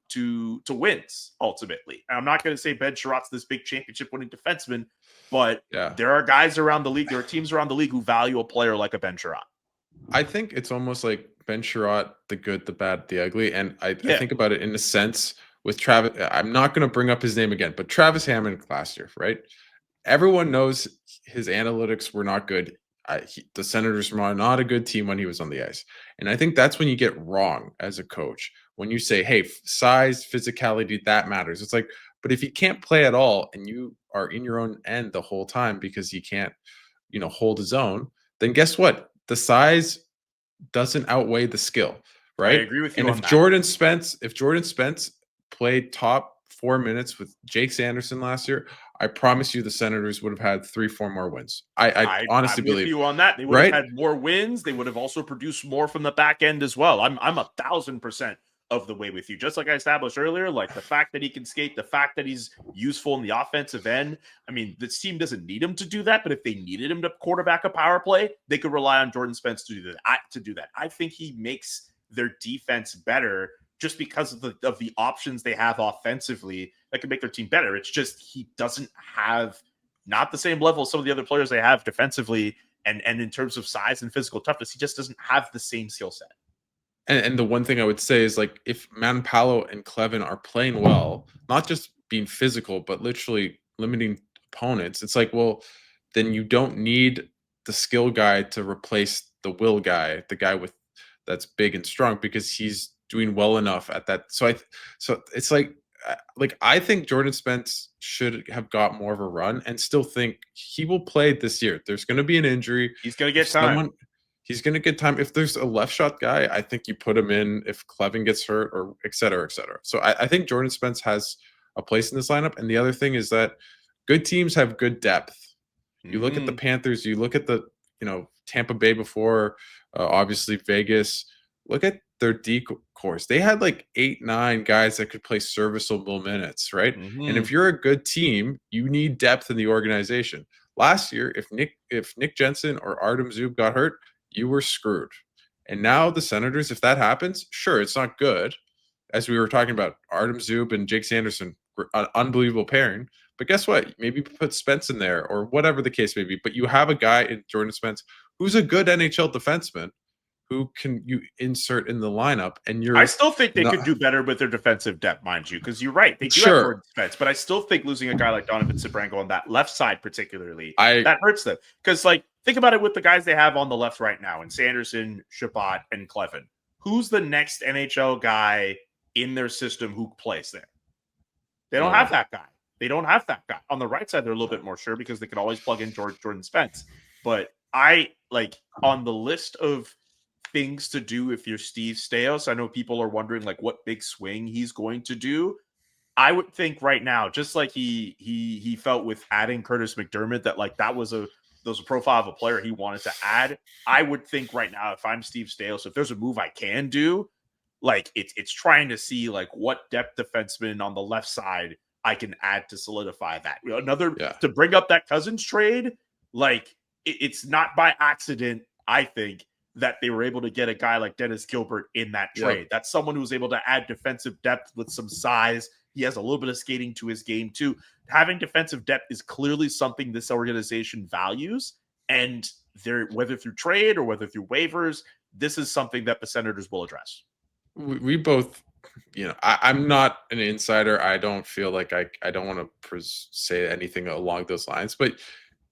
wins ultimately. And I'm not going to say Ben Sherratt's this big championship winning defenseman, but there are guys around the league, there are teams around the league who value a player like a Ben Sherratt. I think it's almost like Ben Sherratt, the good, the bad, the ugly. And I think about it in a sense with Travis. I'm not going to bring up his name again, but Travis Hammond last year, right? Everyone knows his analytics were not good. The Senators were not a good team when he was on the ice. And I think that's when you get wrong as a coach. When you say, hey, size, physicality, that matters. It's like, but if he can't play at all and you are in your own end the whole time because he can't, hold his own, then guess what? The size doesn't outweigh the skill, right? I agree with you and on if that. Jordan Spence played top 4 minutes with Jake Sanderson last year, I promise you the Senators would have had 3-4 more wins. I honestly believe you on that. They would have had more wins. They would have also produced more from the back end as well. I'm 1,000% of the way with you. Just like I established earlier, like the fact that he can skate, the fact that he's useful in the offensive end. I mean, this team doesn't need him to do that, but if they needed him to quarterback a power play, they could rely on Jordan Spence to do that. I think he makes their defense better just because of the options they have offensively that can make their team better. It's just he doesn't have not the same level as some of the other players they have defensively, and in terms of size and physical toughness, he just doesn't have the same skill set. And the one thing I would say is, like, if Manpalo and Clevin are playing well, not just being physical, but literally limiting opponents, it's like, well, then you don't need the skill guy to replace the will guy, the guy that's big and strong, because he's doing well enough at that. So it's like I think Jordan Spence should have got more of a run, and still think he will play this year. There's going to be an injury. He's going to get time. He's going to get time. If there's a left shot guy, I think you put him in if Clevin gets hurt, or et cetera, et cetera. So I think Jordan Spence has a place in this lineup. And the other thing is that good teams have good depth. You look at the Panthers, you look at the, Tampa Bay before, obviously Vegas. Look at their D course. They had like 8-9 guys that could play serviceable minutes, right? And if you're a good team, you need depth in the organization. Last year, if Nick Jensen or Artem Zub got hurt, you were screwed. And now the Senators, if that happens, sure, it's not good. As we were talking about, Artem Zub and Jake Sanderson, an unbelievable pairing. But guess what? Maybe put Spence in there or whatever the case may be. But you have a guy in Jordan Spence who's a good NHL defenseman who can you insert in the lineup, and I you're still think they not could do better with their defensive depth, mind you, because you're right. They do have sure. Jordan Spence, but I still think losing a guy like Donovan Sabrango on that left side, particularly, I that hurts them. Because, like, think about it with the guys they have on the left right now, and Sanderson, Shabbat, and Clevin. Who's the next NHL guy in their system who plays there? They don't have that guy. They don't have that guy. On the right side, they're a little bit more sure because they could always plug in Jordan Spence. But I, like, on the list of things to do if you're Steve Staios, I know people are wondering, like, what big swing he's going to do. I would think right now, just like he felt with adding Curtis McDermott, that, like, that was a profile of a player he wanted to add. I would think right now, if I'm Steve Staios, if there's a move I can do, like, it's trying to see, like, what depth defenseman on the left side I can add to solidify that. To bring up that Cozens trade, like, it's not by accident, I think, that they were able to get a guy like Dennis Gilbert in that trade. Yep. That's someone who was able to add defensive depth with some size. He has a little bit of skating to his game too. Having defensive depth is clearly something this organization values. And whether through trade or whether through waivers, this is something that the Senators will address. We both, I'm not an insider. I don't feel like I don't want to say anything along those lines. But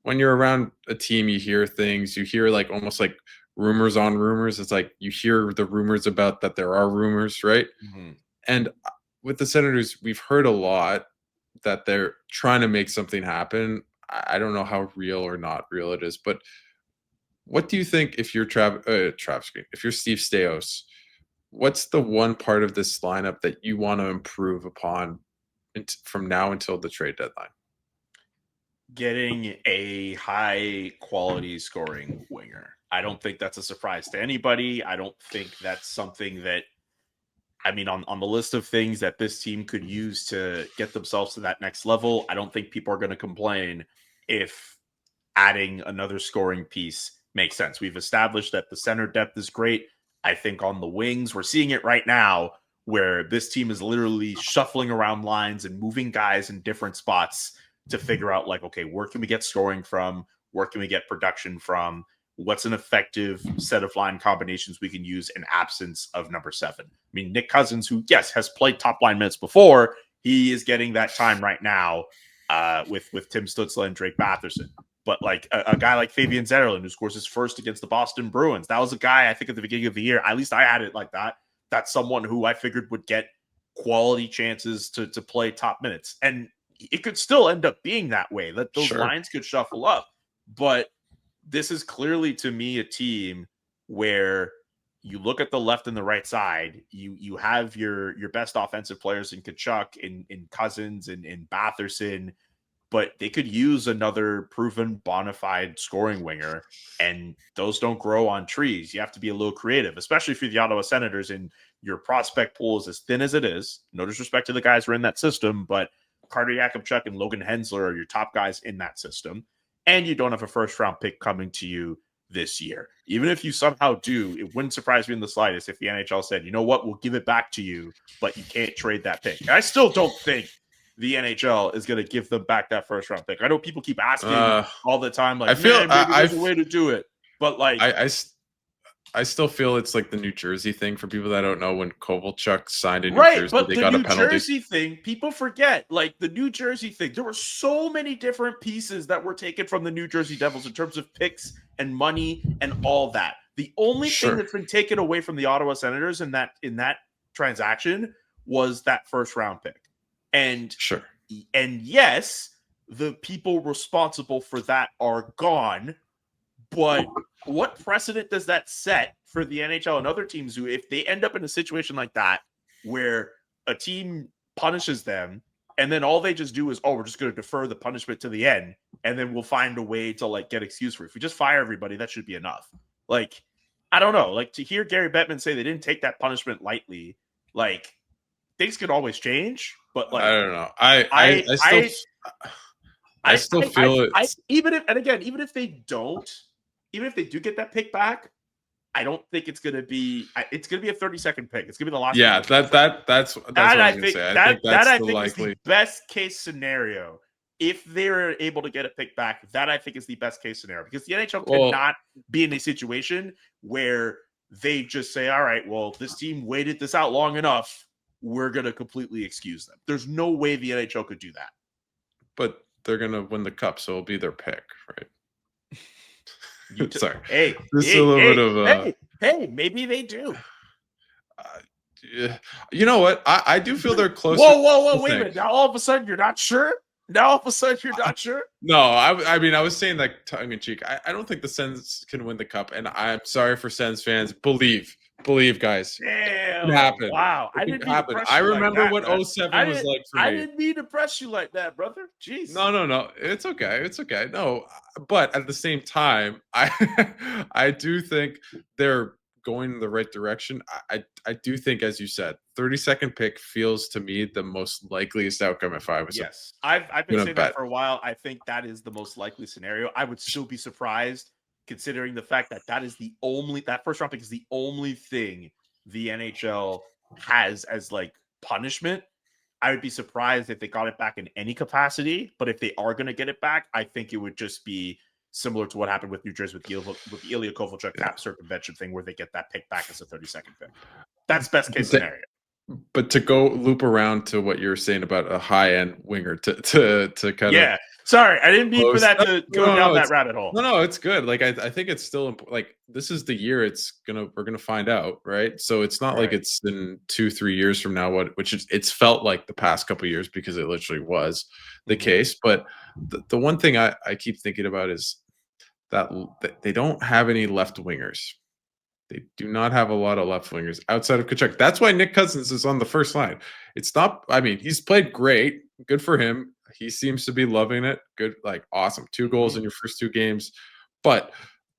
when you're around a team, you hear things. You hear, like, almost like rumors on rumors. It's like you hear the rumors about that there are rumors, right? Mm-hmm. And with the Senators, we've heard a lot that they're trying to make something happen. I don't know how real or not real it is, but what do you think if you're if you're Steve Staios? What's the one part of this lineup that you want to improve upon from now until the trade deadline? Getting a high quality scoring winger. I don't think that's a surprise to anybody. I don't think that's something that, I mean, on the list of things that this team could use to get themselves to that next level, I don't think people are going to complain if adding another scoring piece makes sense. We've established that the center depth is great. I think on the wings, we're seeing it right now where this team is literally shuffling around lines and moving guys in different spots to figure out, like, okay, where can we get scoring from? Where can we get production from? What's an effective set of line combinations we can use in absence of number 7? I mean, Nick Cozens, who, yes, has played top line minutes before, he is getting that time right now with Tim Stützle and Drake Batherson. But, like, a guy like Fabian Zetterlund, who scores his first against the Boston Bruins, that was a guy, I think, at the beginning of the year, at least I had it like that. That's someone who I figured would get quality chances to play top minutes. And it could still end up being that way, that those lines could shuffle up. But this is clearly, to me, a team where you look at the left and the right side, you have your best offensive players in Tkachuk, in Cozens, and in Batherson, but they could use another proven bona fide scoring winger, and those don't grow on trees. You have to be a little creative, especially if you're the Ottawa Senators and your prospect pool is as thin as it is. No disrespect to the guys who are in that system, but Carter Yakupchuk and Logan Hensler are your top guys in that system. And you don't have a first-round pick coming to you this year. Even if you somehow do, it wouldn't surprise me in the slightest if the NHL said, you know what, we'll give it back to you, but you can't trade that pick. And I still don't think the NHL is going to give them back that first-round pick. I know people keep asking all the time, like, maybe there's a way to do it. But, like, I still feel it's like the New Jersey thing for people that don't know. When Kovalchuk signed in New Jersey, but they the got New a penalty. Jersey thing, people forget. Like, the New Jersey thing, there were so many different pieces that were taken from the New Jersey Devils in terms of picks and money and all that. The only thing that's been taken away from the Ottawa Senators in that transaction was that first round pick. And yes, the people responsible for that are gone. But what precedent does that set for the NHL and other teams who, if they end up in a situation like that, where a team punishes them and then all they just do is, we're just going to defer the punishment to the end, and then we'll find a way to, like, get excuse for it. If we just fire everybody, that should be enough. Like, I don't know. Like, to hear Gary Bettman say they didn't take that punishment lightly, like, things could always change. But, like, I don't know. I still feel it. Even if they don't. Even if they do get that pick back, I don't think it's going to be. It's going to be a 30-second pick. It's going to be the last. Yeah, that's what I'm going to say. I think that's the likely best case scenario. if they're able to get a pick back, that I think is the best case scenario, because the NHL cannot be in a situation where they just say, all right, well, this team waited this out long enough, we're going to completely excuse them. There's no way the NHL could do that. But they're going to win the cup, so it'll be their pick, right? Sorry. Hey, maybe they do. Yeah. You know what? I do feel they're closer. Whoa, wait a minute. Now all of a sudden you're not sure? No, I mean, I was saying that tongue in cheek. I don't think the Sens can win the cup, and I'm sorry for Sens fans. Believe, guys. Damn. It happened. Wow. I remember what 07 was like for me. I didn't mean to press you like that, brother. Jeez. No. It's okay. No, but at the same time, I do think they're going in the right direction. I do think, as you said, 32nd pick feels to me the most likeliest outcome if I was. Yes, I've been saying that for a while. I think that is the most likely scenario. I would still be surprised, considering the fact that that first round pick is the only thing the NHL has as like punishment. I would be surprised if they got it back in any capacity, but if they are going to get it back, I think it would just be similar to what happened with New Jersey with the Ilya Kovalchuk cap circumvention thing, where they get that pick back as a 32nd pick. That's best case scenario. But to go loop around to what you're saying about a high end winger to kind of sorry, I didn't mean for that to go down that rabbit hole. No, it's good. Like I think it's still like this is the year we're gonna find out, right? So it's not like it's in 2-3 years from now, it's felt like the past couple of years, because it literally was the case. But the one thing I keep thinking about is that they don't have any left wingers. They do not have a lot of left wingers outside of Tkachuk. That's why Nick Cozens is on the first line. It's not, I mean, he's played great. Good for him. He seems to be loving it. Good, like awesome. 2 goals in your first 2 games. But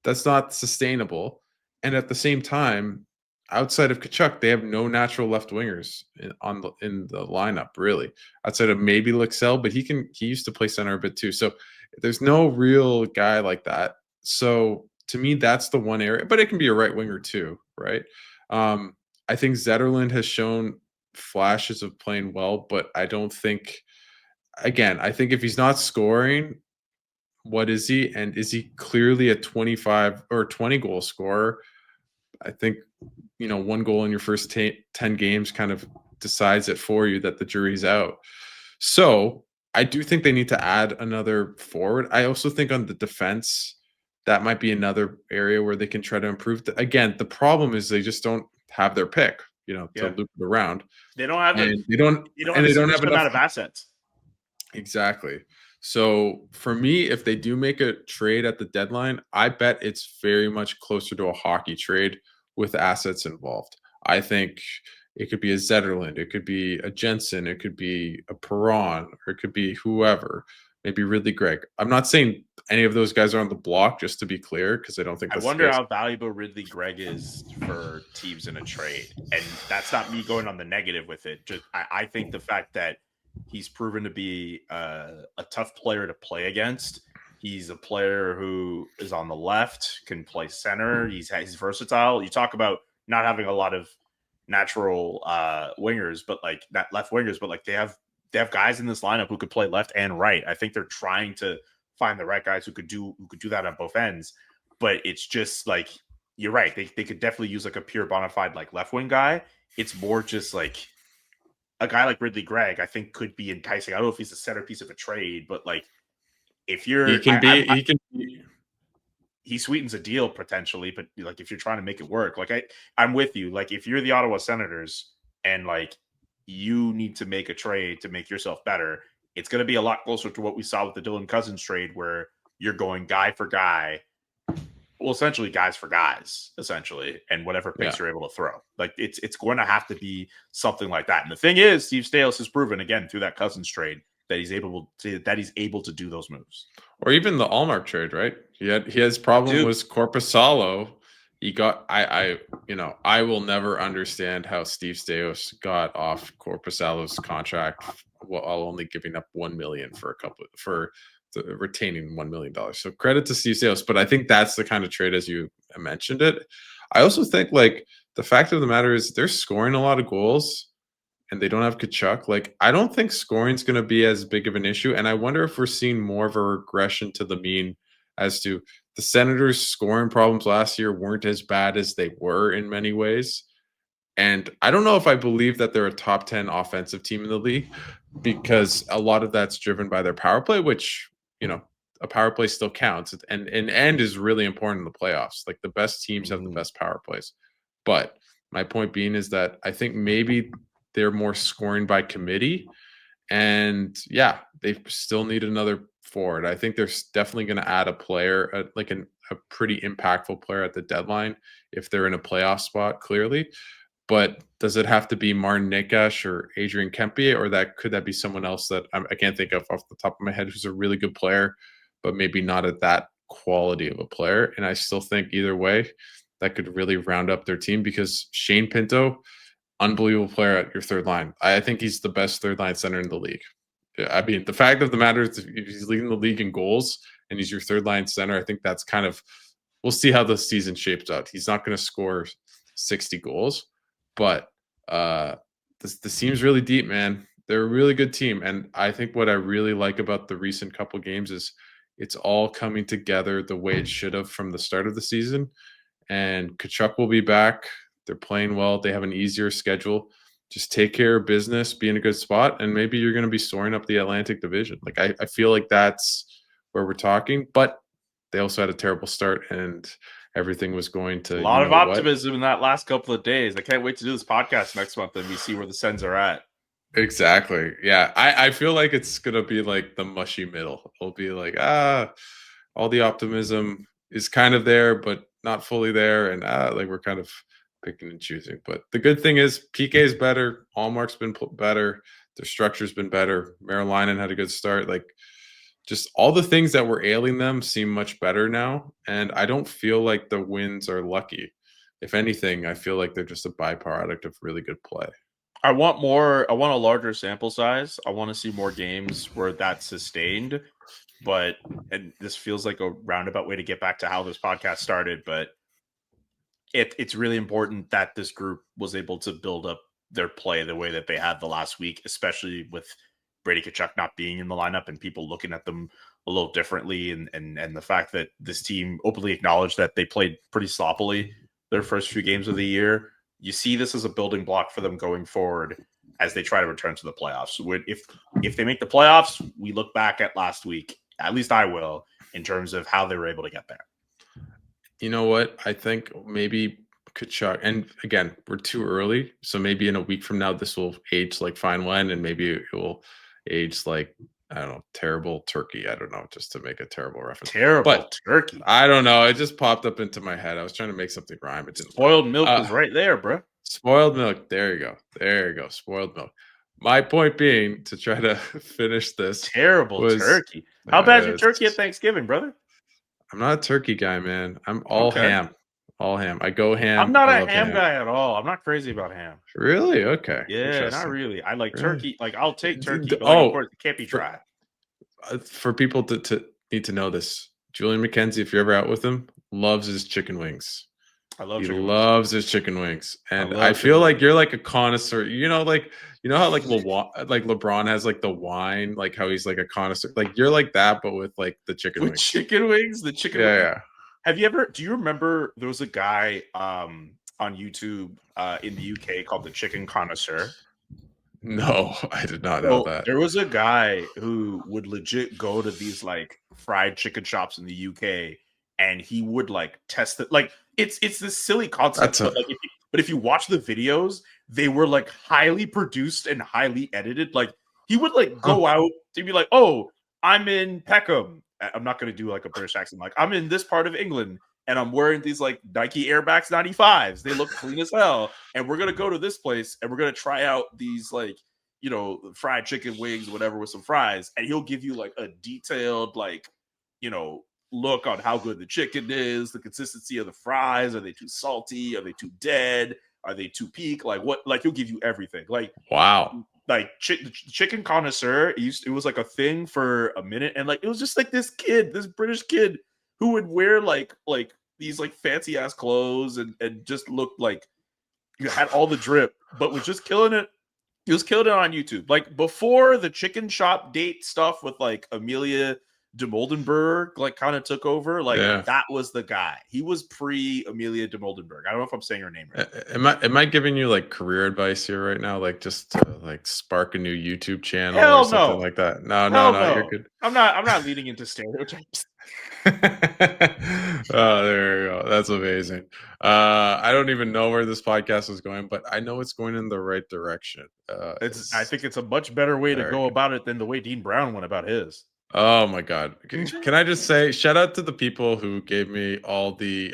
that's not sustainable. And at the same time, outside of Tkachuk, they have no natural left wingers in the lineup, really. Outside of maybe Lexell, but he used to play center a bit too. So there's no real guy like that. So to me, that's the one area, but it can be a right winger too, right? I think Zetterlund has shown flashes of playing well, but I don't think, again, I think if he's not scoring, what is he? And is he clearly a 25 or 20 goal scorer? I think, 1 goal in your first 10 games kind of decides it for you that the jury's out. So I do think they need to add another forward. I also think on the defense, that might be another area where they can try to improve. Again, the problem is they just don't have their pick, to loop it around. They don't have they don't have enough of assets. Exactly. So for me, if they do make a trade at the deadline, I bet it's very much closer to a hockey trade with assets involved. I think it could be a Zetterlund, it could be a Jensen, it could be a Perron, or it could be whoever. Maybe Ridley Gregg. I'm not saying any of those guys are on the block, just to be clear, because I don't think that's I wonder how valuable Ridley Gregg is for teams in a trade. And that's not me going on the negative with it. Just I think the fact that he's proven to be a tough player to play against. He's a player who is on the left, can play center. He's versatile. You talk about not having a lot of natural wingers, but like not left wingers, but like they have guys in this lineup who could play left and right. I think they're trying to find the right guys who could do that on both ends. But it's just like, you're right. They could definitely use like a pure bona fide like left wing guy. It's more just like a guy like Ridley Gregg, I think could be enticing. I don't know if he's a centerpiece of a trade, but like if you're he sweetens a deal potentially, but like if you're trying to make it work, like I'm with you. Like if you're the Ottawa Senators and like you need to make a trade to make yourself better, it's going to be a lot closer to what we saw with the Dylan Cozens trade, where you're going guy for guy. Well, essentially guys for guys, essentially, and whatever picks you're able to throw. Like it's going to have to be something like that. And the thing is, Steve Staios has proven again through that Cozens trade that he's able to do those moves. Or even the Allmark trade, right? His problem was Korpisalo. He got I will never understand how Steve Staios got off Korpisalo's contract while only giving up $1 million for retaining $1 million. So credit to Steve Staios, but I think that's the kind of trade as you mentioned it. I also think like the fact of the matter is they're scoring a lot of goals, and they don't have Kachuk, like I don't think scoring's going to be as big of an issue. And I wonder if we're seeing more of a regression to the mean as to the Senators' scoring problems last year weren't as bad as they were in many ways. And I don't know if I believe that they're a top 10 offensive team in the league because a lot of that's driven by their power play, which, a power play still counts and is really important in the playoffs. Like the best teams have the best power plays. But my point being is that I think maybe they're more scoring by committee. And yeah, they still need another forward. I think they're definitely going to add a player, a pretty impactful player at the deadline if they're in a playoff spot, clearly. But does it have to be Martin Nakash or Adrian Kempe, or could that be someone else that I can't think of off the top of my head who's a really good player, but maybe not at that quality of a player? And I still think either way, that could really round up their team because Shane Pinto, unbelievable player at your third line. I think he's the best third line center in the league. I mean, the fact of the matter is if he's leading the league in goals and he's your third line center, I think that's kind of, we'll see how the season shapes out. He's not going to score 60 goals, but the team's really deep, man. They're a really good team. And I think what I really like about the recent couple games is it's all coming together the way it should have from the start of the season. And Kachuk will be back. They're playing well. They have an easier schedule. Just take care of business, be in a good spot, and maybe you're going to be soaring up the Atlantic Division. Like I feel like that's where we're talking. But they also had a terrible start, and everything was going to a lot of optimism in that last couple of days. I can't wait to do this podcast next month and we see where the Sens are at. Exactly. Yeah. I feel like it's going to be like the mushy middle. It'll be like, all the optimism is kind of there, but not fully there. And like we're kind of picking and choosing. But the good thing is PK is better. Allmark's been better. Their structure's been better. Marilainen had a good start. Like just all the things that were ailing them seem much better now. And I don't feel like the wins are lucky. If anything, I feel like they're just a byproduct of really good play. I want a larger sample size. I want to see more games where that's sustained. And this feels like a roundabout way to get back to how this podcast started, but it's really important that this group was able to build up their play the way that they had the last week, especially with Brady Tkachuk not being in the lineup and people looking at them a little differently. And the fact that this team openly acknowledged that they played pretty sloppily their first few games of the year. You see this as a building block for them going forward as they try to return to the playoffs. If they make the playoffs, we look back at last week, at least I will, in terms of how they were able to get there. You know what? I think maybe Kachuk, and again, we're too early. So maybe in a week from now, this will age like fine wine, and maybe it will age like, I don't know, terrible turkey. I don't know, just to make a terrible reference. Terrible turkey. I don't know. It just popped up into my head. I was trying to make something rhyme. It didn't. Spoiled milk is right there, bro. Spoiled milk. There you go. Spoiled milk. My point being, to try to finish this. Terrible turkey. How bad's your turkey at Thanksgiving, brother? I'm not a turkey guy, man. I'm all ham. All ham. I go ham. I'm not a ham guy at all. I'm not crazy about ham. Really? Okay. Yeah, not really. I like turkey. Like I'll take turkey, but of course it can't be dry. For people to need to know this, Julian McKenzie, if you're ever out with him, loves his chicken wings. I love. He loves his chicken wings, and I feel like you're like a connoisseur. You know how like LeBron has like the wine, like how he's like a connoisseur. Like you're like that, but with like the chicken wings. Chicken wings, the chicken. Yeah. Do you remember there was a guy on YouTube in the UK called the Chicken Connoisseur? No, I did not know that. There was a guy who would legit go to these like fried chicken shops in the UK, and he would like test it. Like it's this silly concept, but if you watch the videos, they were like highly produced and highly edited. Like he would like go out to be like, "Oh, I'm in Peckham." I'm not going to do like a British accent. Like I'm in this part of England and I'm wearing these like Nike Air Max 95s. They look clean as hell. And we're going to go to this place and we're going to try out these like, fried chicken wings, whatever, with some fries. And he'll give you like a detailed, like, look on how good the chicken is, the consistency of the fries. Are they too salty? Are they too dead? Are they too peak? Like what? Like he'll give you everything. Like, wow. Like Chicken Connoisseur, it was like a thing for a minute, and like it was just like this British kid who would wear like these like fancy ass clothes and just looked like you had all the drip, but was just killing it He was killed on YouTube. Like before the chicken shop date stuff with like Amelia de Moldenberg like kind of took over. Like that was the guy. He was pre Amelia de Moldenberg. I don't know if I'm saying her name right. Am I giving you like career advice here right now? Like just to like spark a new YouTube channel Hell or something no. like that? No, you're good. I'm not leading into stereotypes. Oh, there you go. That's amazing. I don't even know where this podcast is going, but I know it's going in the right direction. I think it's a much better way to go about it than the way Dean Brown went about his. Oh my God. Can I just say shout out to the people who gave me all the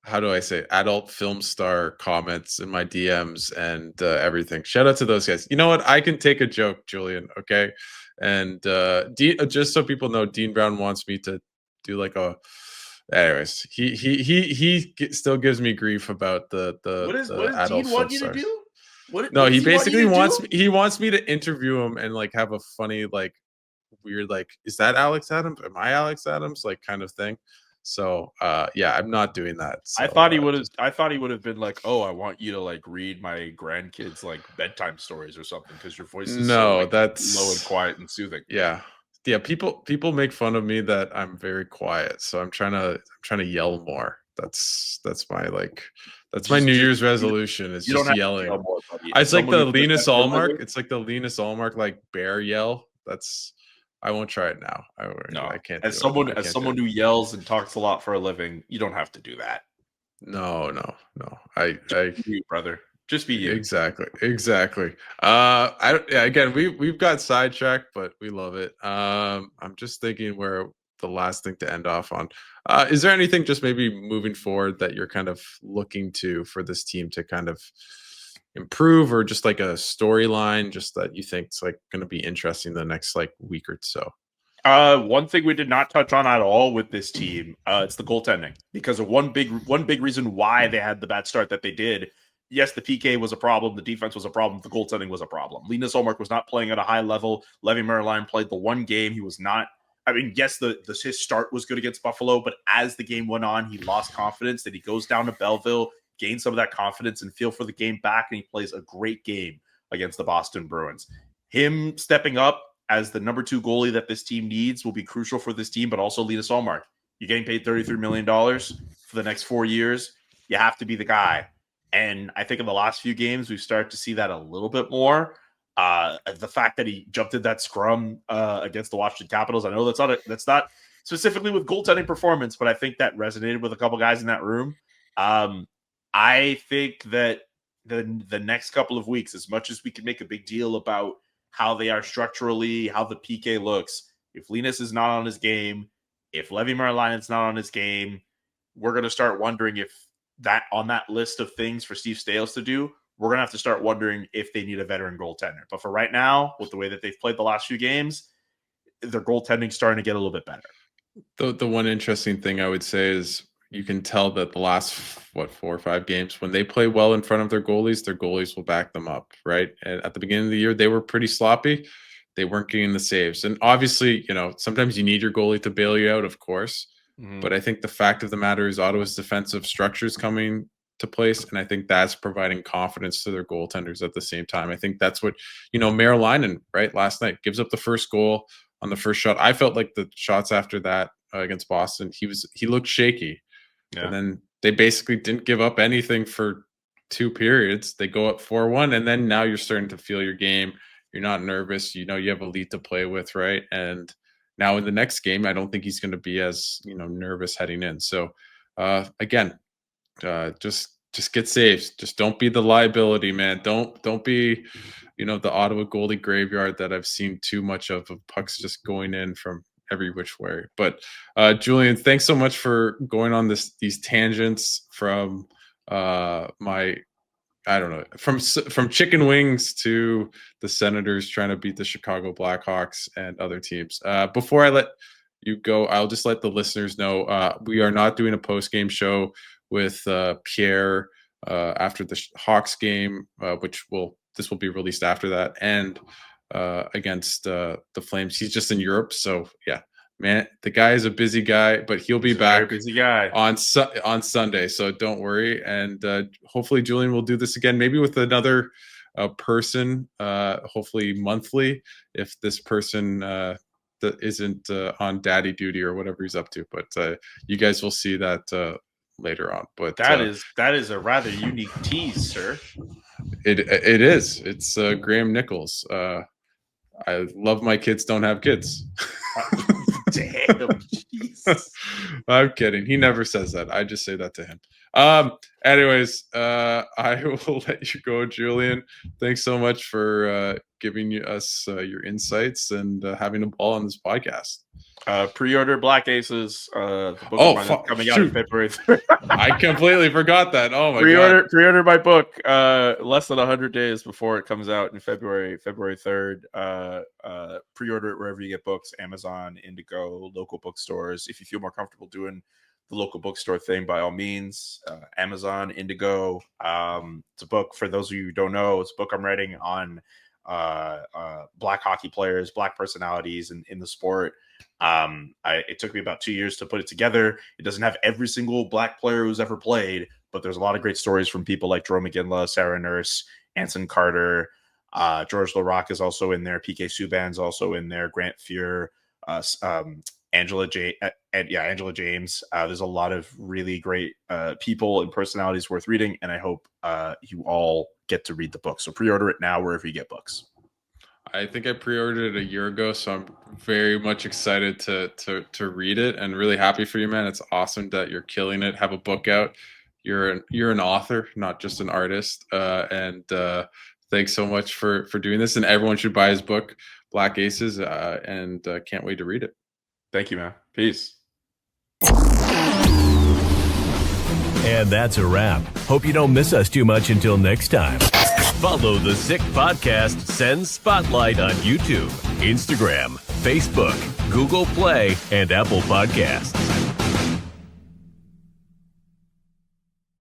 how do I say adult film star comments in my DMs and everything. Shout out to those guys. You know what? I can take a joke, Julian. Okay. And just so people know, Dean Brown wants me to do like a. Anyways, he still gives me grief about the what does adult Dean want film you stars. to do? He basically wants me to interview him and like have a funny like weird like, is that Alex Adams? Am I Alex Adams? Like kind of thing. So yeah, I'm not doing that. So, I thought he would have been like, oh, I want you to like read my grandkids like bedtime stories or something because your voice is so like, that's low and quiet and soothing. Yeah. People make fun of me that I'm very quiet, so I'm trying to yell more. That's my like that's my New Year's resolution. Is just yelling. More, it's like the Linus Allmark. It's like the Linus Allmark like bear yell. I won't try it now. I can't. As someone who yells and talks a lot for a living, you don't have to do that. No. You, brother. Just be you. Exactly. Again, we've got sidetracked, but we love it. I'm just thinking where the last thing to end off on. Is there anything just maybe moving forward that you're kind of looking to for this team to kind of improve, or just like a storyline just that you think is like going to be interesting the next like week or so? One thing we did not touch on at all with this team, it's the goaltending, because of one big reason why they had the bad start that they did. Yes, the PK was a problem. The defense was a problem. The goaltending was a problem. Linus Ullmark was not playing at a high level. Levi Merline played the one game. He was not. I mean, yes, his start was good against Buffalo, but as the game went on, he lost confidence. Then he goes down to Belleville, gains some of that confidence and feel for the game back, and he plays a great game against the Boston Bruins. Him stepping up as the number 2 goalie that this team needs will be crucial for this team, but also Linus Ullmark. You're getting paid $33 million for the next 4 years. You have to be the guy. And I think in the last few games, we've started to see that a little bit more. The fact that he jumped in that scrum against the Washington Capitals, I know that's not specifically with goaltending performance, but I think that resonated with a couple guys in that room. I think that the next couple of weeks, as much as we can make a big deal about how they are structurally, how the PK looks, if Linus is not on his game, if Levi Merline is not on his game, we're going to start wondering if that on that list of things for Steve Staios to do, we're going to have to start wondering if they need a veteran goaltender. But for right now, with the way that they've played the last few games, their goaltending's starting to get a little bit better. The one interesting thing I would say is you can tell that the last 4 or 5 games, when they play well in front of their goalies will back them up, right? And at the beginning of the year, they were pretty sloppy. They weren't getting the saves. And obviously, sometimes you need your goalie to bail you out, of course. But I think the fact of the matter is Ottawa's defensive structure is coming to place, and I think that's providing confidence to their goaltenders at the same time. I think that's what, Merylinen, right, last night gives up the first goal on the first shot. I felt like the shots after that against Boston, he looked shaky. Yeah. And then they basically didn't give up anything for 2 periods. They go up 4-1, and then now you're starting to feel your game. You're not nervous. You have a lead to play with, right? And now in the next game, I don't think he's going to be as nervous heading in. So again, just get saves. Just don't be the liability, man. Don't be the Ottawa goalie graveyard that I've seen too much of pucks just going in from every which way. But Julian, thanks so much for going on these tangents from from chicken wings to the Senators trying to beat the Chicago Blackhawks and other teams. Before I let you go, I'll just let the listeners know we are not doing a post-game show with Pierre after the Hawks game, this will be released after that, and against the Flames. He's just in Europe, so yeah. Man, the guy is a busy guy, but he'll be back busy guy on Sunday, so don't worry. And hopefully Julian will do this again, maybe with another a person, hopefully monthly, if this person that isn't on daddy duty or whatever he's up to. But you guys will see that later on. But that is a rather unique tease, sir. It is. It's Graham Nichols. I love my kids don't have kids. Damn, Jesus. I'm kidding. He never says that. I just say that to him. Anyways, I will let you go, Julian. Thanks so much for giving us your insights and having a ball on this podcast. Pre-order Black Aces. The book coming out in February 3rd. I completely forgot that. Oh my god! Pre-order my book. Less than 100 days before it comes out in February 3rd. Pre-order it wherever you get books: Amazon, Indigo, local bookstores. If you feel more comfortable doing the local bookstore thing, by all means, Amazon, Indigo. It's a book, for those of you who don't know, it's a book I'm writing on Black hockey players, Black personalities in the sport. It took me about 2 years to put it together. It doesn't have every single Black player who's ever played, but there's a lot of great stories from people like Jerome McGinley, Sarah Nurse, Anson Carter, George Larocque is also in there, PK Subban's also in there, Grant Fuhr, Angela James. There's a lot of really great people and personalities worth reading, and I hope you all get to read the book. So pre-order it now wherever you get books. I think I pre-ordered it a year ago, so I'm very much excited to read it and really happy for you, man. It's awesome that you're killing it. Have a book out. You're an author, not just an artist. And thanks so much for doing this. And everyone should buy his book, Black Aces, and can't wait to read it. Thank you, man. Peace. And that's a wrap. Hope you don't miss us too much until next time. Follow the Sick Podcast Sens Spotlight on YouTube, Instagram, Facebook, Google Play, and Apple Podcasts.